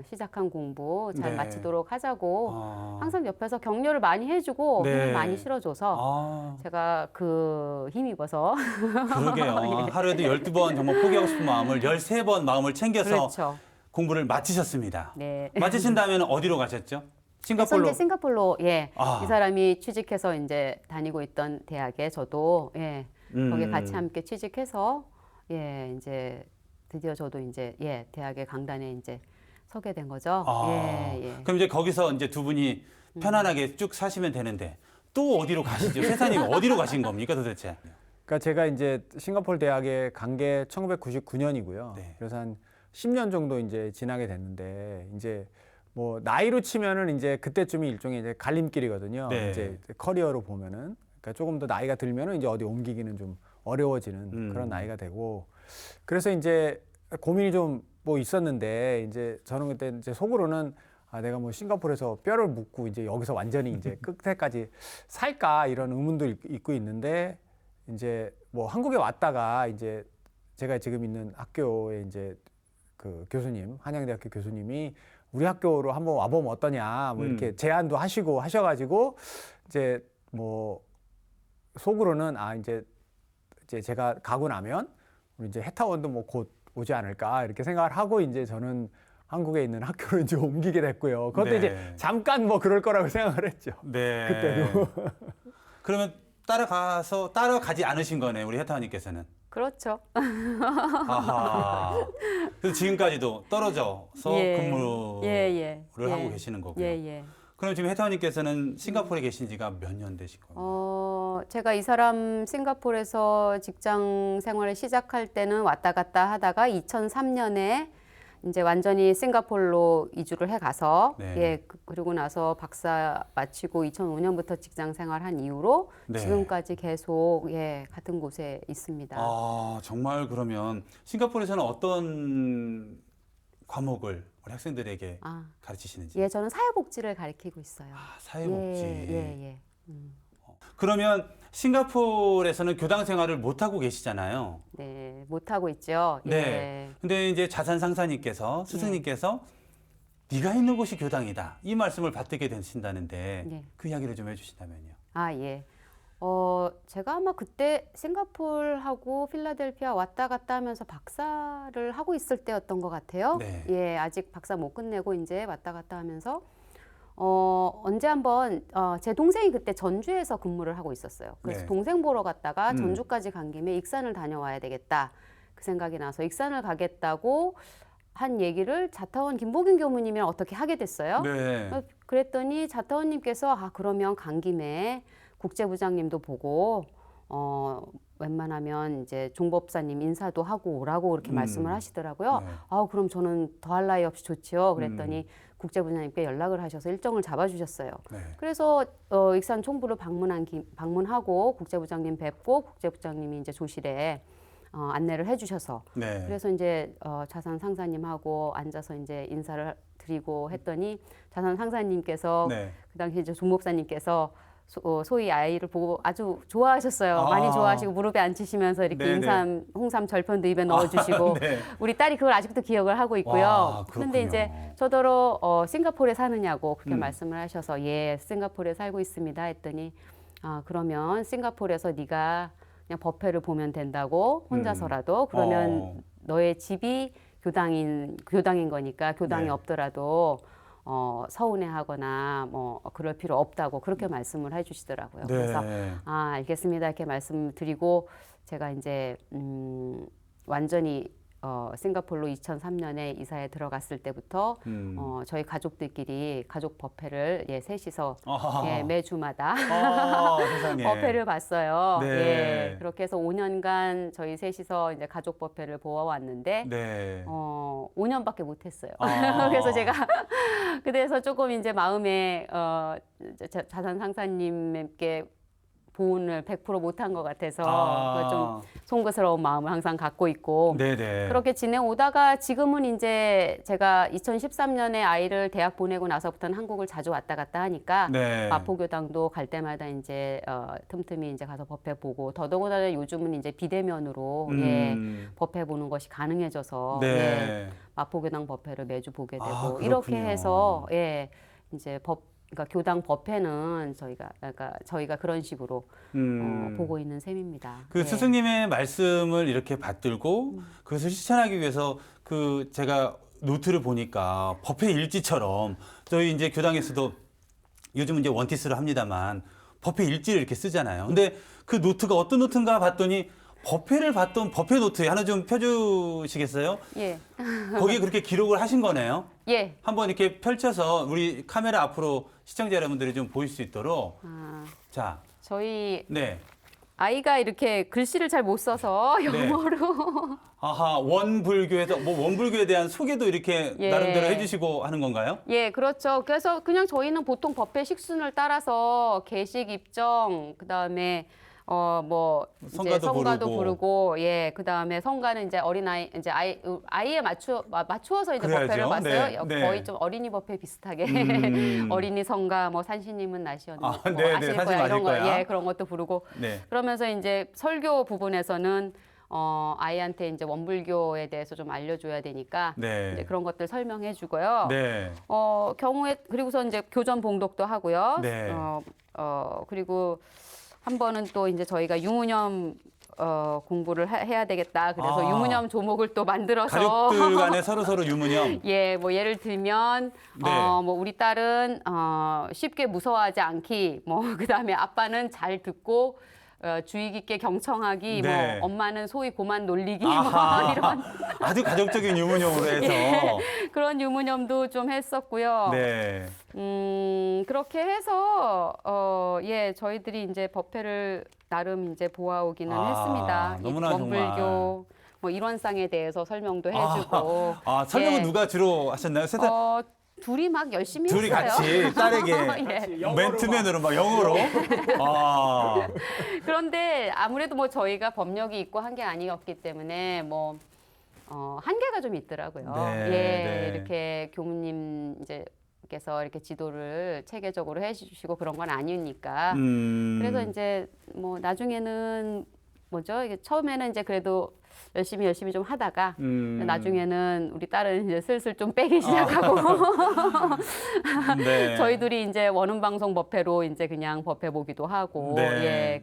시작한 공부 잘 네. 마치도록 하자고 항상 옆에서 격려를 많이 해주고 네. 힘을 많이 실어줘서 제가 그 힘입어서 그러게요. 하루에도 12번 정말 포기하고 싶은 마음을 13번 마음을 챙겨서 그렇죠. 공부를 마치셨습니다. 네. 마치신 다음에는 어디로 가셨죠? 싱가포르로. 이제 싱가포르로 예. 아. 이 사람이 취직해서 이제 다니고 있던 대학에 저도 예. 거기에 같이 함께 취직해서 예, 이제 드디어 저도 이제 예, 대학의 강단에 이제 서게 된 거죠. 예, 예. 그럼 이제 거기서 이제 두 분이 편안하게 쭉 사시면 되는데 또 어디로 가시죠? 세사님 어디로 가신 겁니까 도대체? 그러니까 제가 이제 싱가포르 대학에 간 게 1999년이고요. 네. 그래서 한 10년 정도 이제 지나게 됐는데 이제 뭐 나이로 치면은 이제 그때쯤이 일종의 이제 갈림길이거든요. 네. 이제 커리어로 보면은 그러니까 조금 더 나이가 들면은 이제 어디 옮기기는 좀 어려워지는 그런 나이가 되고 그래서 이제 고민이 좀 뭐 있었는데 이제 저는 그때 이제 속으로는 내가 뭐 싱가포르에서 뼈를 묻고 이제 여기서 완전히 이제 끝에까지 살까 이런 의문도 있고 있는데 이제 뭐 한국에 왔다가 이제 제가 지금 있는 학교에 이제 그 교수님 한양대학교 교수님이 우리 학교로 한번 와보면 어떠냐 뭐 이렇게 제안도 하시고 하셔가지고 이제 뭐 속으로는 이제 제가 가고 나면 우리 이제 해타원도 뭐 곧 오지 않을까 이렇게 생각을 하고 이제 저는 한국에 있는 학교로 이제 옮기게 됐고요. 그것도 네. 이제 잠깐 뭐 그럴 거라고 생각을 했죠. 네. 그때도. 그러면 따라가지 않으신 거네 우리 해타원님께서는. 그렇죠. 아하. 그래서 지금까지도 떨어져서 근무를 하고 계시는 거고요. 예, 예. 그럼 지금 해타원님께서는 싱가포르에 계신 지가 몇 년 되신 거예요? 제가 이 사람 싱가포르에서 직장 생활을 시작할 때는 왔다 갔다 하다가 2003년에 이제 완전히 싱가포르로 이주를 해 가서 네. 예, 그리고 나서 박사 마치고 2005년부터 직장 생활한 이후로 네. 지금까지 계속 예, 같은 곳에 있습니다. 정말 그러면 싱가포르에서는 어떤 과목을 우리 학생들에게 가르치시는지? 예, 저는 사회복지를 가르치고 있어요. 사회복지. 예. 그러면 싱가포르에서는 교당 생활을 못 하고 계시잖아요. 네, 못 하고 있죠. 네. 예. 근데 이제 자산 상사님께서 스승님께서 네가 있는 곳이 교당이다. 이 말씀을 받들게 되신다는데 네. 그 이야기를 좀 해주신다면요. 예. 제가 아마 그때 싱가포르하고 필라델피아 왔다 갔다 하면서 박사를 하고 있을 때였던 것 같아요. 네. 예, 아직 박사 못 끝내고 이제 왔다 갔다 하면서 언제 한번 제 동생이 그때 전주에서 근무를 하고 있었어요. 그래서 네. 동생 보러 갔다가 전주까지 간 김에 익산을 다녀와야 되겠다. 그 생각이 나서 익산을 가겠다고 한 얘기를 자타원 김보균 교무님이랑 어떻게 하게 됐어요. 네. 그랬더니 자타원님께서 그러면 간 김에 국제부장님도 보고 웬만하면 이제 종법사님 인사도 하고 오라고 그렇게 말씀을 하시더라고요. 네. 그럼 저는 더할 나위 없이 좋지요. 그랬더니 국제부장님께 연락을 하셔서 일정을 잡아주셨어요. 네. 그래서 익산 총부를 방문하고 국제부장님 뵙고 국제부장님이 이제 조실에 안내를 해주셔서 네. 그래서 이제 자산 상사님하고 앉아서 이제 인사를 드리고 했더니 자산 상사님께서 네. 그 당시 이제 종목사님께서 소위 아이를 보고 아주 좋아하셨어요. 많이 좋아하시고 무릎에 앉히시면서 이렇게 네네. 인삼, 홍삼 절편도 입에 넣어주시고 네. 우리 딸이 그걸 아직도 기억을 하고 있고요. 와, 그런데 그렇군요. 이제 저더러 싱가포르에 사느냐고 그렇게 말씀을 하셔서 예, 싱가포르에 살고 있습니다 했더니 그러면 싱가포르에서 네가 그냥 법회를 보면 된다고 혼자서라도 그러면 너의 집이 교당인 거니까 교당이 네. 없더라도 서운해하거나 뭐 그럴 필요 없다고 그렇게 말씀을 해주시더라고요. 네. 그래서 알겠습니다 이렇게 말씀드리고 제가 이제 완전히 싱가포르로 2003년에 이사에 들어갔을 때부터 저희 가족들끼리 가족 법회를 셋이서 매주마다 세상에. 법회를 봤어요. 네. 예, 그렇게 해서 5년간 저희 셋이서 이제 가족 법회를 보아왔는데 네. 5년밖에 못했어요. 그래서 제가 그래서 조금 이제 마음에 자산 상사님께 보온을 100% 못한 것 같아서 좀 송구스러운 마음을 항상 갖고 있고 네네. 그렇게 지내오다가 지금은 이제 제가 2013년에 아이를 대학 보내고 나서부터는 한국을 자주 왔다 갔다 하니까 네. 마포교당도 갈 때마다 이제 틈틈이 이제 가서 법회 보고 더더군다나 요즘은 이제 비대면으로 법회 보는 것이 가능해져서 네. 마포교당 법회를 매주 보게 되고 그렇군요. 이렇게 해서 이제 그러니까 교당 법회는 저희가 그런 식으로 보고 있는 셈입니다. 그 스승님의 말씀을 이렇게 받들고 그것을 실천하기 위해서 제가 노트를 보니까 법회 일지처럼 저희 이제 교당에서도 요즘은 이제 원티스로 합니다만 법회 일지를 이렇게 쓰잖아요. 근데 그 노트가 어떤 노트인가 봤더니 법회를 봤던 법회 노트 하나 좀 펴주시겠어요? 예. 거기에 그렇게 기록을 하신 거네요. 예. 한번 이렇게 펼쳐서 우리 카메라 앞으로 시청자 여러분들이 좀 보일 수 있도록. 자, 저희 네. 아이가 이렇게 글씨를 잘 못 써서 영어로 아하, 원불교에서 원불교에 대한 소개도 이렇게 나름대로 해주시고 하는 건가요? 예, 그렇죠. 그래서 그냥 저희는 보통 법회 식순을 따라서 개식 입정 그다음에 이제 성가도 부르고 그다음에 성가는 이제 어린아이 이제 아이에 맞추어서 이제 그래야죠. 법회를 봤어요. 네. 거의 좀 어린이 법회 비슷하게 어린이 성가 산신님은 나시언니 아실 사실 거야 이런 거 거야. 그런 것도 부르고 네. 그러면서 이제 설교 부분에서는 아이한테 이제 원불교에 대해서 좀 알려줘야 되니까 이제 그런 것들 설명해 주고요. 네. 경우에 그리고서 이제 교전 봉독도 하고요. 네. 그리고 한 번은 또 이제 저희가 유무념 공부를 해야 되겠다. 그래서 유무념 조목을 또 만들어서 가족들 간에 서로 유무념. 예, 뭐 예를 들면 뭐 우리 딸은 쉽게 무서워하지 않기, 뭐 그다음에 아빠는 잘 듣고 주의 깊게 경청하기, 뭐 엄마는 소위 고만 놀리기, 뭐 이런 아주 가족적인 유무념으로 해서 그런 유무념도 좀 했었고요. 네. 그렇게 해서 저희들이 이제 법회를 나름 이제 보아오기는 했습니다. 너무나 원불교 정말. 뭐 일원상에 대해서 설명도 해주고. 설명은 누가 주로 하셨나요? 둘이 막 열심히 둘이 했어요. 같이 딸에게 맨투맨으로 막 영어로. 그런데 아무래도 뭐 저희가 법력이 있고 한 게 아니었기 때문에 뭐 한계가 좀 있더라고요. 이렇게 교무님 께서 이렇게 지도를 체계적으로 해주시고 그런 건 아니니까. 그래서 이제 뭐 나중에는 이게 처음에는 이제 그래도 열심히 좀 하다가 나중에는 우리 딸은 이제 슬슬 좀 빼기 시작하고 저희 둘이 이제 원음방송 법회로 이제 그냥 법회 보기도 하고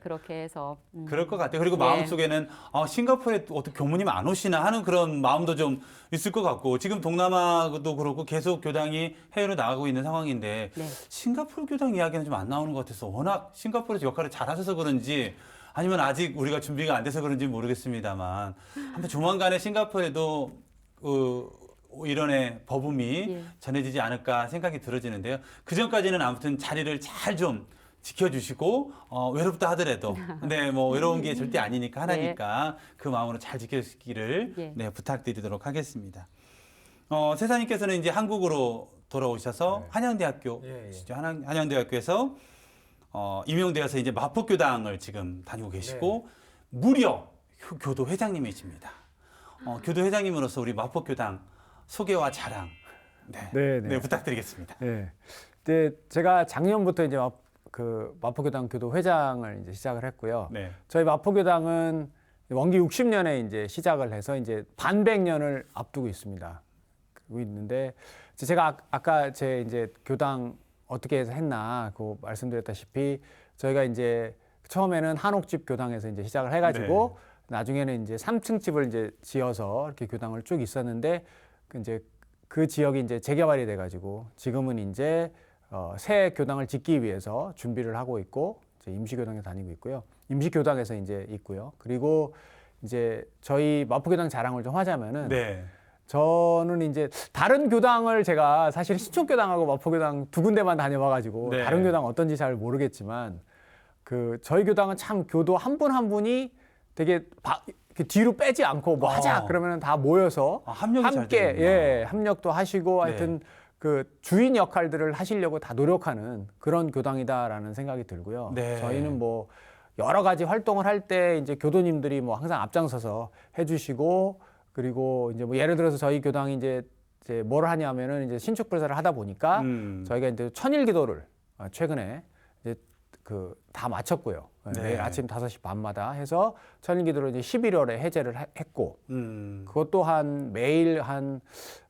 그렇게 해서 그럴 것 같아요. 그리고 마음속에는 싱가포르에 어떻게 교무님 안 오시나 하는 그런 마음도 좀 있을 것 같고 지금 동남아도 그렇고 계속 교당이 해외로 나가고 있는 상황인데 싱가포르 교당 이야기는 좀 안 나오는 것 같아서 워낙 싱가포르에서 역할을 잘 하셔서 그런지 아니면 아직 우리가 준비가 안 돼서 그런지 모르겠습니다만 한번 조만간에 싱가포르에도 이런의 법음이 전해지지 않을까 생각이 들어지는데요. 그 전까지는 아무튼 자리를 잘 좀 지켜주시고 외롭다 하더라도 네, 뭐 외로운 게 절대 아니니까 하나니까 그 마음으로 잘 지켜주시기를 예. 네, 부탁드리도록 하겠습니다. 세사님께서는 이제 한국으로 돌아오셔서 네. 한양대학교 예, 예. 한양대학교에서 임용되어서 이제 마포교당을 지금 다니고 계시고 무려 교도 회장님이십니다. 교도 회장님으로서 우리 마포교당 소개와 자랑 네, 부탁드리겠습니다. 네. 근데 제가 작년부터 이제 마포교당 교도 회장을 이제 시작을 했고요. 네. 저희 마포교당은 원기 60년에 이제 시작을 해서 이제 반백년을 앞두고 있습니다. 그러고 있는데 제가 아까 제 이제 교당 어떻게 해서 했나 그 말씀드렸다시피 저희가 이제 처음에는 한옥집 교당에서 이제 시작을 해가지고 나중에는 이제 3층 집을 이제 지어서 이렇게 교당을 쭉 있었는데 이제 그 지역이 이제 재개발이 돼가지고 지금은 이제 새 교당을 짓기 위해서 준비를 하고 있고 이제 임시교당에 다니고 있고요. 임시교당에서 이제 있고요. 그리고 이제 저희 마포교당 자랑을 좀 하자면은 네. 저는 이제 다른 교당을 제가 사실 신촌교당하고 마포교당 두 군데만 다녀봐가지고 네. 다른 교당 어떤지 잘 모르겠지만 그 저희 교당은 참 교도 한 분 한 분이 되게 이렇게 뒤로 빼지 않고 뭐 하자 그러면은 다 모여서 합력이 잘 함께 되는구나. 협력도 하시고 네. 하여튼 그 주인 역할들을 하시려고 다 노력하는 그런 교당이다라는 생각이 들고요. 네. 저희는 뭐 여러 가지 활동을 할 때 이제 교도님들이 뭐 항상 앞장서서 해주시고 그리고 이제 뭐 예를 들어서 저희 교당이 이제 뭘 하냐면은 이제 신축불사를 하다 보니까 저희가 이제 천일기도를 최근에 이제 그 다 마쳤고요. 네. 매일 아침 5시 반마다 해서 천일기도를 이제 11월에 해제를 했고 그것 또한 매일 한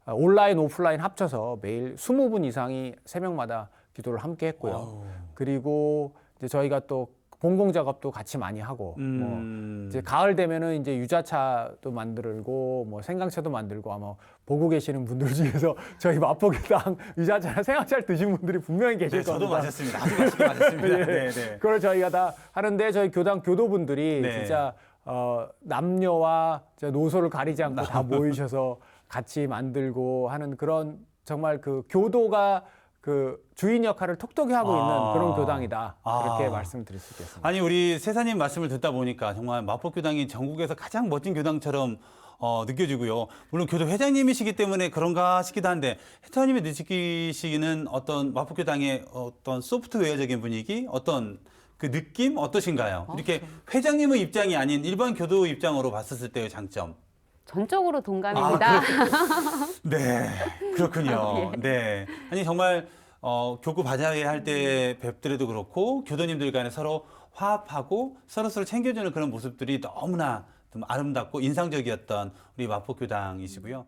온라인 오프라인 합쳐서 매일 20분 이상이 새벽마다 기도를 함께 했고요. 와우. 그리고 이제 저희가 또 공공 작업도 같이 많이 하고 뭐 이제 가을 되면은 이제 유자차도 만들고 뭐 생강차도 만들고 아마 보고 계시는 분들 중에서 저희 마포교당 유자차나 생강차를 드신 분들이 분명히 계실 네, 겁니다. 저도 마셨습니다. 아주 맛있게 마셨습니다. 네, 네. 그걸 저희가 다 하는데 저희 교당 교도분들이 네. 진짜 남녀와 노소를 가리지 않고 다 모이셔서 같이 만들고 하는 그런 정말 그 교도가 그 주인 역할을 톡톡히 하고 있는 그런 교당이다. 그렇게 말씀드릴 수 있겠습니다. 아니 우리 세사님 말씀을 듣다 보니까 정말 마포교당이 전국에서 가장 멋진 교당처럼 느껴지고요. 물론 교도 회장님이시기 때문에 그런가 싶기도 한데 회장님이 느끼시기는 어떤 마포교당의 어떤 소프트웨어적인 분위기, 어떤 그 느낌 어떠신가요? 이렇게 회장님의 입장이 아닌 일반 교도 입장으로 봤었을 때의 장점. 전적으로 동감입니다. 네, 그렇군요. 예. 네. 아니, 정말, 교구 바자회 할 때 뵙더라도 그렇고, 교도님들 간에 서로 화합하고 서로서로 챙겨주는 그런 모습들이 너무나 좀 아름답고 인상적이었던 우리 마포교당이시고요.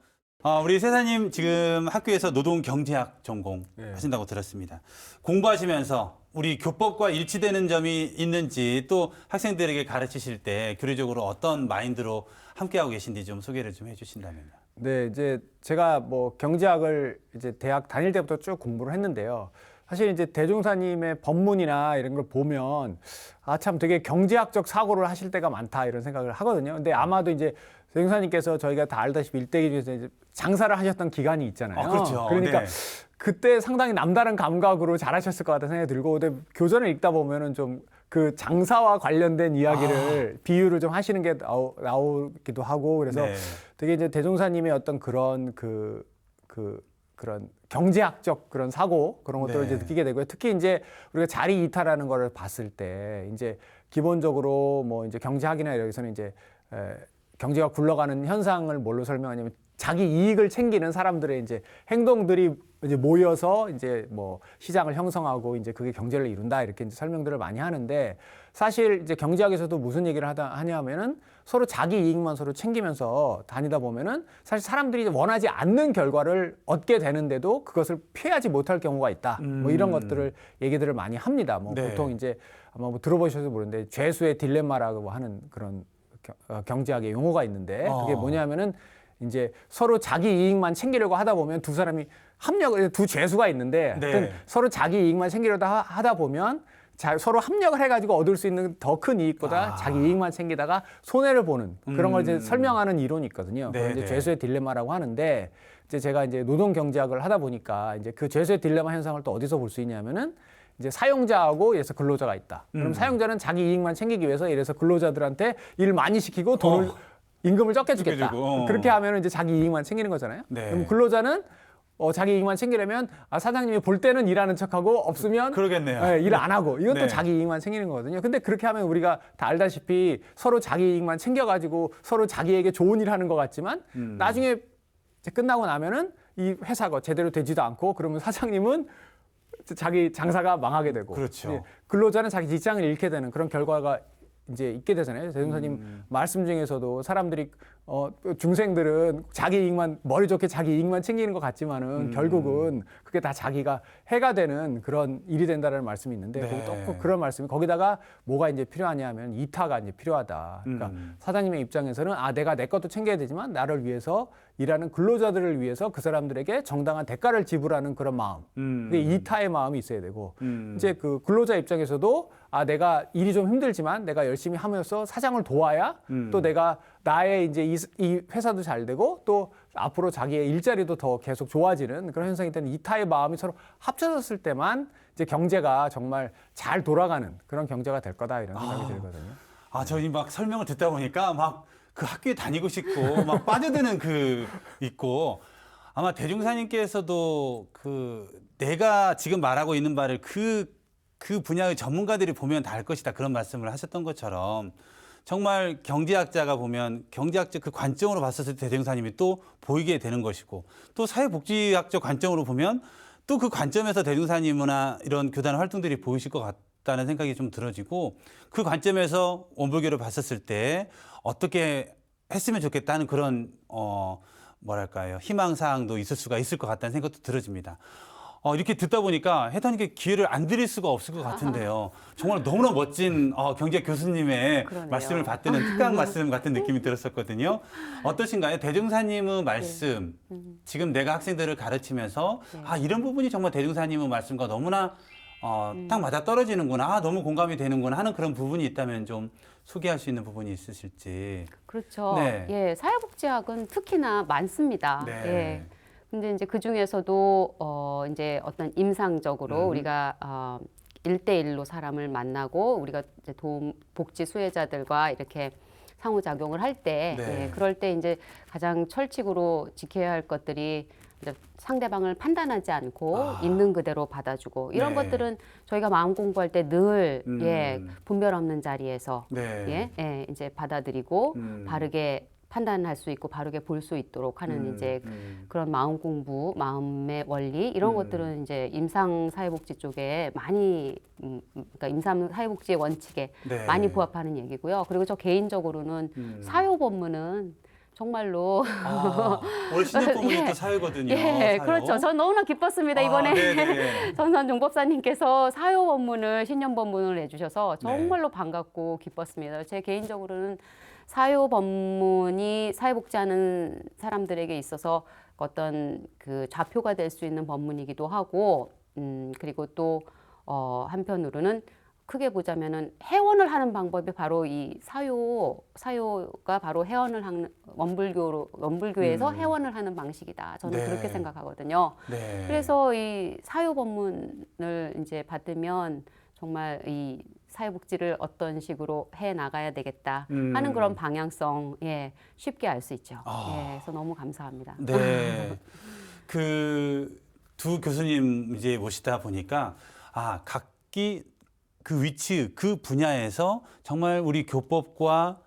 우리 세사님 지금 학교에서 노동경제학 전공 하신다고 들었습니다. 공부하시면서 우리 교법과 일치되는 점이 있는지 또 학생들에게 가르치실 때 교리적으로 어떤 마인드로 함께하고 계신지 좀 소개를 좀 해주신다면요. 네, 이제 제가 뭐 경제학을 이제 대학 다닐 때부터 쭉 공부를 했는데요. 사실 이제 대종사님의 법문이나 이런 걸 보면 참 되게 경제학적 사고를 하실 때가 많다 이런 생각을 하거든요. 근데 아마도 이제 대종사님께서 저희가 다 알다시피 일대기 중에서 이제 장사를 하셨던 기간이 있잖아요. 그렇죠. 그러니까 네. 그때 상당히 남다른 감각으로 잘하셨을 것 같다는 생각이 들고, 근데 교전을 읽다 보면은 좀 그 장사와 관련된 이야기를 비유를 좀 하시는 게 나오기도 하고, 그래서 네. 되게 이제 대종사님의 어떤 그런 그런 경제학적 그런 사고 그런 것들을 네. 이제 느끼게 되고요. 특히 이제 우리가 자리 이탈하는 거를 봤을 때 이제 기본적으로 뭐 이제 경제학이나 여기서는 이제 경제가 굴러가는 현상을 뭘로 설명하냐면 자기 이익을 챙기는 사람들의 이제 행동들이 이제 모여서 이제 뭐 시장을 형성하고 이제 그게 경제를 이룬다 이렇게 이제 설명들을 많이 하는데, 사실 이제 경제학에서도 무슨 얘기를 하냐면은 서로 자기 이익만 서로 챙기면서 다니다 보면은 사실 사람들이 원하지 않는 결과를 얻게 되는데도 그것을 피하지 못할 경우가 있다. 뭐 이런 것들을 얘기들을 많이 합니다. 뭐 네. 보통 이제 아마 뭐 들어보셔서 모르는데 죄수의 딜레마라고 하는 그런 경제학의 용어가 있는데, 그게 뭐냐면은 이제 서로 자기 이익만 챙기려고 하다 보면 두 사람이 두 죄수가 있는데 네. 하여튼 서로 자기 이익만 챙기려고 하다 보면 서로 합력을 해가지고 얻을 수 있는 더 큰 이익보다 자기 이익만 챙기다가 손해를 보는 그런 걸 이제 설명하는 이론이 있거든요. 네, 그걸 이제 네. 죄수의 딜레마라고 하는데, 이제 제가 이제 노동 경제학을 하다 보니까 이제 그 죄수의 딜레마 현상을 또 어디서 볼 수 있냐면은 이제 사용자하고 예를 들어서 근로자가 있다. 그럼 사용자는 자기 이익만 챙기기 위해서 예를 들어서 근로자들한테 일 많이 시키고 돈을 임금을 적게 주겠다. 주고. 그렇게 하면 이제 자기 이익만 챙기는 거잖아요. 네. 그럼 근로자는 자기 이익만 챙기려면 사장님이 볼 때는 일하는 척하고 없으면 그러겠네요. 일 안 하고 이것도 네. 자기 이익만 챙기는 거거든요. 근데 그렇게 하면 우리가 다 알다시피 서로 자기 이익만 챙겨가지고 서로 자기에게 좋은 일 하는 것 같지만 나중에 이제 끝나고 나면은 이 회사가 제대로 되지도 않고 그러면 사장님은 자기 장사가 망하게 되고 그렇죠. 예, 근로자는 자기 직장을 잃게 되는 그런 결과가 이제 있게 되잖아요. 대종사님 말씀 중에서도 사람들이 중생들은 자기 이익만 머리 좋게 자기 이익만 챙기는 것 같지만은 결국은 그게 다 자기가 해가 되는 그런 일이 된다는 말씀이 있는데 네. 또 그런 말씀이 거기다가 뭐가 이제 필요하냐면 이타가 이제 필요하다. 그러니까 사장님의 입장에서는 내가 내 것도 챙겨야 되지만 나를 위해서 일하는 근로자들을 위해서 그 사람들에게 정당한 대가를 지불하는 그런 마음. 그게 이타의 마음이 있어야 되고 이제 그 근로자 입장에서도 내가 일이 좀 힘들지만 내가 열심히 하면서 사장을 도와야 또 내가 나의 이제 이 회사도 잘 되고 또 앞으로 자기의 일자리도 더 계속 좋아지는 그런 현상이 되는 이타의 마음이 서로 합쳐졌을 때만 이제 경제가 정말 잘 돌아가는 그런 경제가 될 거다 이런 생각이 들거든요. 저희 막 설명을 듣다 보니까 막 그 학교에 다니고 싶고 막 빠져드는 있고 아마 대중사님께서도 내가 지금 말하고 있는 바를 그 분야의 전문가들이 보면 다 알 것이다 그런 말씀을 하셨던 것처럼 정말 경제학자가 보면 경제학적 그 관점으로 봤었을 때 대중사님이 또 보이게 되는 것이고 또 사회복지학적 관점으로 보면 또 그 관점에서 대중사님이나 이런 교단 활동들이 보이실 것 같다는 생각이 좀 들어지고 그 관점에서 원불교를 봤었을 때 어떻게 했으면 좋겠다는 그런 뭐랄까요 희망사항도 있을 수가 있을 것 같다는 생각도 들어집니다. 이렇게 듣다 보니까 해당님께 기회를 안 드릴 수가 없을 것 같은데요. 정말 너무나 멋진 경제 교수님의 그러네요. 말씀을 받드는 특강 말씀 같은 느낌이 들었었거든요. 어떠신가요? 대중사님의 말씀, 지금 내가 학생들을 가르치면서 이런 부분이 정말 대중사님의 말씀과 너무나 딱 맞아 떨어지는구나, 너무 공감이 되는구나 하는 그런 부분이 있다면 좀 소개할 수 있는 부분이 있으실지. 그렇죠. 네. 예, 사회복지학은 특히나 많습니다. 네. 예. 근데 이제 그 중에서도 이제 어떤 임상적으로 우리가 1대1로 사람을 만나고 우리가 이제 복지 수혜자들과 이렇게 상호작용을 할 때, 네. 예, 그럴 때 이제 가장 철칙으로 지켜야 할 것들이 이제 상대방을 판단하지 않고 있는 그대로 받아주고 이런 네. 것들은 저희가 마음 공부할 때 늘 분별 없는 자리에서 네. 이제 받아들이고 바르게 판단할 수 있고 바르게 볼 수 있도록 하는 이제 그런 마음 공부, 마음의 원리 이런 것들은 이제 임상 사회복지 쪽에 많이 그러니까 임상 사회복지의 원칙에 네. 많이 부합하는 얘기고요. 그리고 저 개인적으로는 사요법문은 정말로 오늘 신년법문이 예. 또 사회거든요. 예, 사요. 그렇죠. 전 너무나 기뻤습니다. 이번에 네네. 전선 종법사님께서 사요법문을 신년법문을 내주셔서 정말로 반갑고 기뻤습니다. 제 개인적으로는 사요법문이 사회복지하는 사람들에게 있어서 어떤 그 좌표가 될 수 있는 법문이기도 하고, 그리고 또 한편으로는 크게 보자면은 해원을 하는 방법이 바로 이 사요가 바로 해원을 하는 원불교에서 해원을 하는 방식이다. 저는 네. 그렇게 생각하거든요. 네. 그래서 이 사요 법문을 이제 받으면 정말 이 사회복지를 어떤 식으로 해 나가야 되겠다 하는 그런 방향성 쉽게 알 수 있죠. 그래서 너무 감사합니다. 네. 그 두 교수님 이제 모시다 보니까 각기 그 위치, 그 분야에서 정말 우리 교법과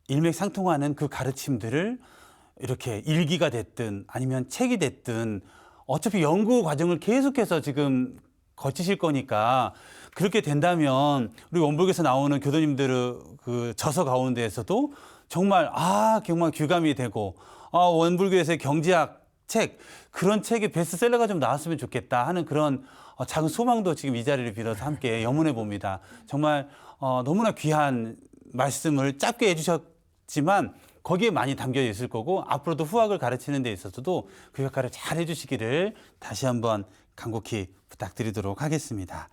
일맥상통하는 그 가르침들을 이렇게 일기가 됐든 아니면 책이 됐든 어차피 연구 과정을 계속해서 지금 거치실 거니까 그렇게 된다면 우리 원불교에서 나오는 교도님들의 그 저서 가운데에서도 정말 정말 귀감이 되고 원불교에서의 경제학 책 그런 책이 베스트셀러가 좀 나왔으면 좋겠다 하는 그런 작은 소망도 지금 이 자리를 빌어서 함께 염원해 봅니다. 정말 너무나 귀한 말씀을 짧게 해주셨지만 거기에 많이 담겨 있을 거고 앞으로도 후학을 가르치는 데 있어서도 그 역할을 잘 해주시기를 다시 한번 간곡히 부탁드리도록 하겠습니다.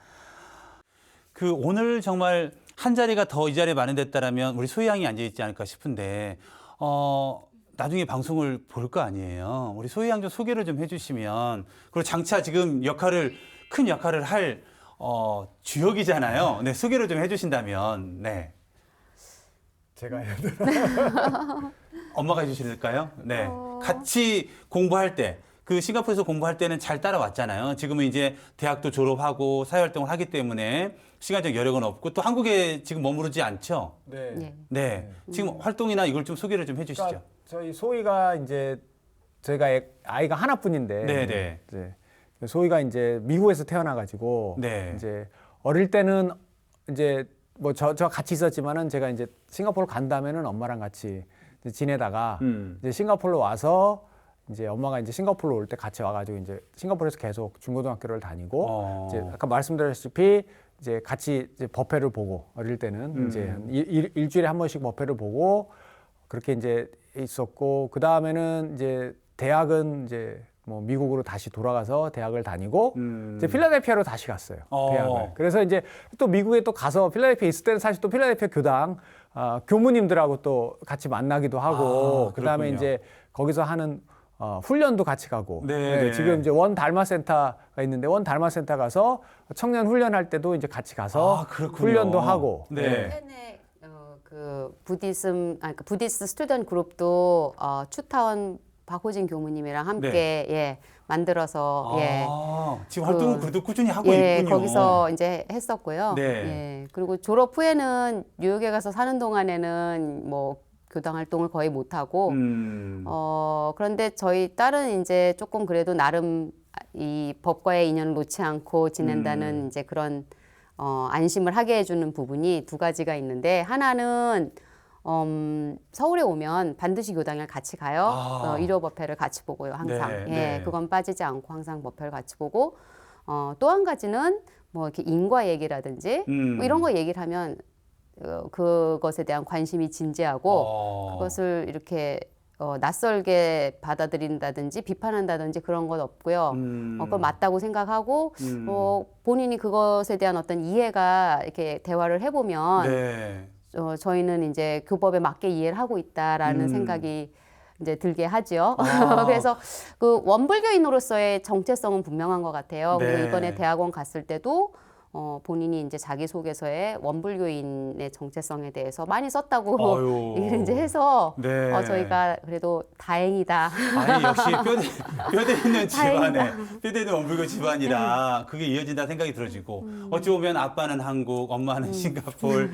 오늘 정말 한 자리가 더 이 자리에 마련됐다라면 우리 소희양이 앉아 있지 않을까 싶은데 나중에 방송을 볼 거 아니에요. 우리 소희양 좀 소개를 좀 해주시면 그리고 장차 지금 큰 역할을 할 주역이잖아요. 네, 소개를 좀 해주신다면, 네. 제가 엄마가 해주실까요? 네. 같이 공부할 때, 그 싱가포르에서 공부할 때는 잘 따라왔잖아요. 지금은 이제 대학도 졸업하고 사회활동을 하기 때문에 시간적 여력은 없고 또 한국에 지금 머무르지 않죠? 네. 네. 네. 지금 활동이나 이걸 좀 소개를 좀 해주시죠. 그러니까 저희 소희가 이제 저희가 아이가 하나뿐인데 네네. 이제 소희가 이제 미국에서 태어나가지고 네. 이제 어릴 때는 이제 뭐 저 같이 있었지만은 제가 이제 싱가포르 간 다음에는 엄마랑 같이 이제 지내다가 이제 싱가포르로 와서 이제 엄마가 이제 싱가포르로 올 때 같이 와가지고 이제 싱가포르에서 계속 중고등학교를 다니고 이제 아까 말씀드렸다시피 이제 같이 이제 법회를 보고 어릴 때는 이제 한 일주일에 한 번씩 법회를 보고 그렇게 이제 있었고 그 다음에는 이제 대학은 이제 뭐 미국으로 다시 돌아가서 대학을 다니고 이제 필라델피아로 다시 갔어요. 대학을. 그래서 이제 또 미국에 또 가서 필라델피아 있을 때는 사실 또 필라델피아 교당 교무님들하고 또 같이 만나기도 하고 그다음에 그렇군요. 이제 거기서 하는 훈련도 같이 가고 네. 지금 이제 원 달마 센터가 있는데 원 달마 센터 가서 청년 훈련할 때도 이제 같이 가서 그렇군요. 훈련도 하고 네. 최근에 그 부디스 스튜던트 그룹도 추타원 박호진 교무님이랑 함께 예 만들어서 예. 지금 활동을 그래도 꾸준히 하고 예, 있군요. 거기서 이제 했었고요. 네. 예. 그리고 졸업 후에는 뉴욕에 가서 사는 동안에는 뭐 교당 활동을 거의 못 하고 그런데 저희 딸은 이제 조금 그래도 나름 이 법과의 인연을 놓지 않고 지낸다는 이제 그런 안심을 하게 해주는 부분이 두 가지가 있는데 하나는 서울에 오면 반드시 교당을 같이 가요. 일요 법회를 같이 보고요, 항상. 네, 예, 네. 그건 빠지지 않고 항상 법회를 같이 보고 또 한 가지는 뭐 이렇게 인과 얘기라든지 뭐 이런 거 얘기를 하면 그것에 대한 관심이 진지하고 그것을 이렇게 낯설게 받아들인다든지 비판한다든지 그런 건 없고요. 그걸 맞다고 생각하고 본인이 그것에 대한 어떤 이해가 이렇게 대화를 해보면 네. 저희는 이제 교법에 맞게 이해를 하고 있다라는 생각이 이제 들게 하죠. 그래서 그 원불교인으로서의 정체성은 분명한 것 같아요. 네. 그리고 이번에 대학원 갔을 때도 본인이 이제 자기소개서에 원불교인의 정체성에 대해서 많이 썼다고 얘기를 이제 해서 네. 저희가 그래도 다행이다. 아니 역시 뼈대 있는 집안에 뼈대 있는 원불교 집안이라 그게 이어진다 생각이 들어지고 어찌 보면 아빠는 한국, 엄마는 싱가포르,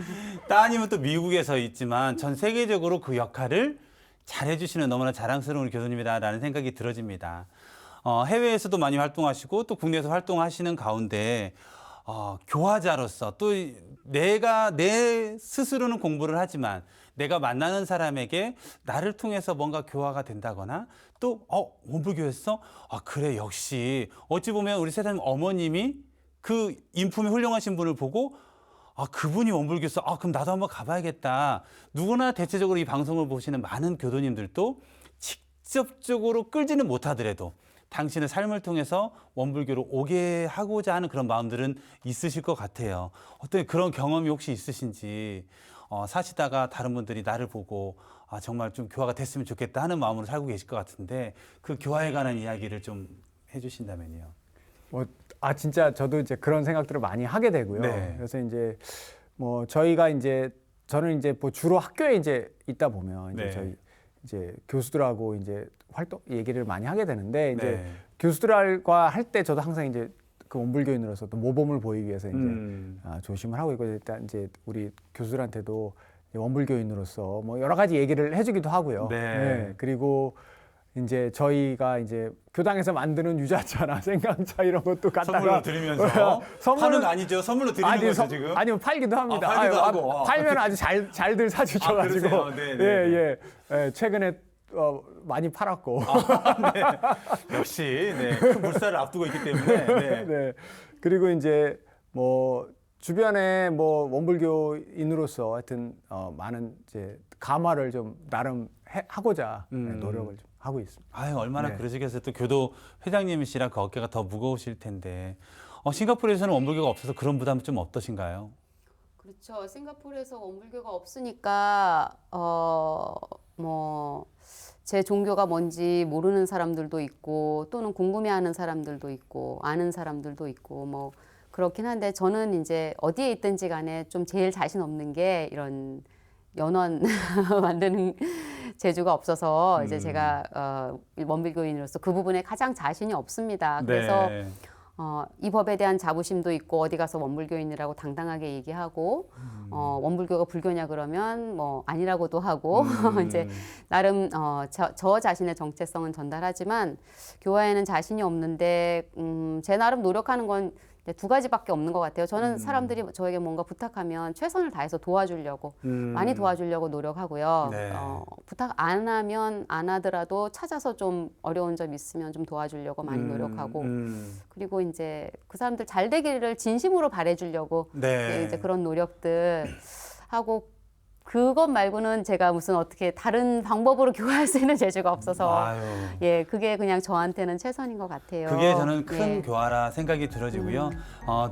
따님은 또 미국에서 있지만 전 세계적으로 그 역할을 잘해주시는 너무나 자랑스러운 우리 교수님이다라는 생각이 들어집니다. 해외에서도 많이 활동하시고 또 국내에서 활동하시는 가운데 교화자로서 또 내가 내 스스로는 공부를 하지만 내가 만나는 사람에게 나를 통해서 뭔가 교화가 된다거나 또 원불교였어? 그래 역시 어찌 보면 우리 세상님 어머님이 그 인품이 훌륭하신 분을 보고 그분이 원불교였어. 그럼 나도 한번 가봐야겠다. 누구나 대체적으로 이 방송을 보시는 많은 교도님들도 직접적으로 끌지는 못하더라도 당신의 삶을 통해서 원불교로 오게 하고자 하는 그런 마음들은 있으실 것 같아요. 어떤 그런 경험이 혹시 있으신지 사시다가 다른 분들이 나를 보고 정말 좀 교화가 됐으면 좋겠다 하는 마음으로 살고 계실 것 같은데 그 교화에 관한 이야기를 좀 해주신다면요. 진짜 저도 이제 그런 생각들을 많이 하게 되고요. 네. 그래서 이제 뭐 저희가 이제 저는 이제 뭐 주로 학교에 이제 있다 보면 이제 네. 저희 이제 교수들하고 이제 활동 얘기를 많이 하게 되는데 이제 네. 교수들과 할 때 저도 항상 이제 그 원불교인으로서 또 모범을 보이기 위해서 이제 조심을 하고 있고 일단 이제 우리 교수들한테도 원불교인으로서 뭐 여러 가지 얘기를 해주기도 하고요. 네. 그리고 이제 저희가 이제 교당에서 만드는 유자차나 생강차 이런 것도 갖다가 선물로 드리면서 파는 거 아니죠? 선물로 드리는 거죠 지금? 아니면 팔기도 합니다. 팔기도 하고. 팔면 아주 잘들 사주셔가지고 그러세요? 네. 예, 최근에 많이 팔았고. 네. 역시 큰 물살을 앞두고 있기 때문에. 네. 네. 그리고 이제 뭐 주변에 뭐 원불교인으로서 하여튼 많은 이제 감화를 좀 나름 하고자 노력을 좀 하고 있습니다. 얼마나 그러시겠어요. 또 교도 회장님이시라 그 어깨가 더 무거우실 텐데. 싱가포르에서는 원불교가 없어서 그런 부담은 좀 어떠신가요? 그렇죠. 싱가포르에서 원불교가 없으니까 뭐 제 종교가 뭔지 모르는 사람들도 있고 또는 궁금해하는 사람들도 있고 아는 사람들도 있고 뭐 그렇긴 한데 저는 이제 어디에 있든지 간에 좀 제일 자신 없는 게 이런 연원 만드는 재주가 없어서 이제 제가 원불교인으로서 그 부분에 가장 자신이 없습니다. 그래서 네. 이 법에 대한 자부심도 있고 어디 가서 원불교인이라고 당당하게 얘기하고 원불교가 불교냐 그러면 뭐 아니라고도 하고 이제 나름 저 자신의 정체성은 전달하지만 교화에는 자신이 없는데 제 나름 노력하는 건 두 가지밖에 없는 것 같아요. 저는 사람들이 저에게 뭔가 부탁하면 최선을 다해서 도와주려고 많이 도와주려고 노력하고요. 네. 부탁 안 하면 안 하더라도 찾아서 좀 어려운 점 있으면 좀 도와주려고 많이 노력하고 그리고 이제 그 사람들 잘 되기를 진심으로 바래주려고 네. 이제 그런 노력들 하고 그것 말고는 제가 무슨 어떻게 다른 방법으로 교화할 수 있는 재주가 없어서 아유. 예 그게 그냥 저한테는 최선인 것 같아요. 그게 저는 큰 예. 교화라 생각이 들어지고요.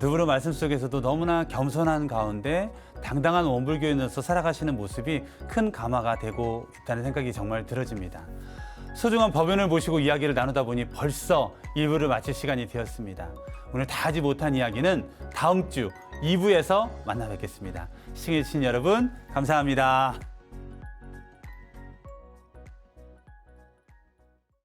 드부르 말씀 속에서도 너무나 겸손한 가운데 당당한 원불교인으로서 살아가시는 모습이 큰 감화가 되고 있다는 생각이 정말 들어집니다. 소중한 법연을 모시고 이야기를 나누다 보니 벌써 1부를 마칠 시간이 되었습니다. 오늘 다 하지 못한 이야기는 다음 주 2부에서 만나 뵙겠습니다. 시청해주신 여러분 감사합니다.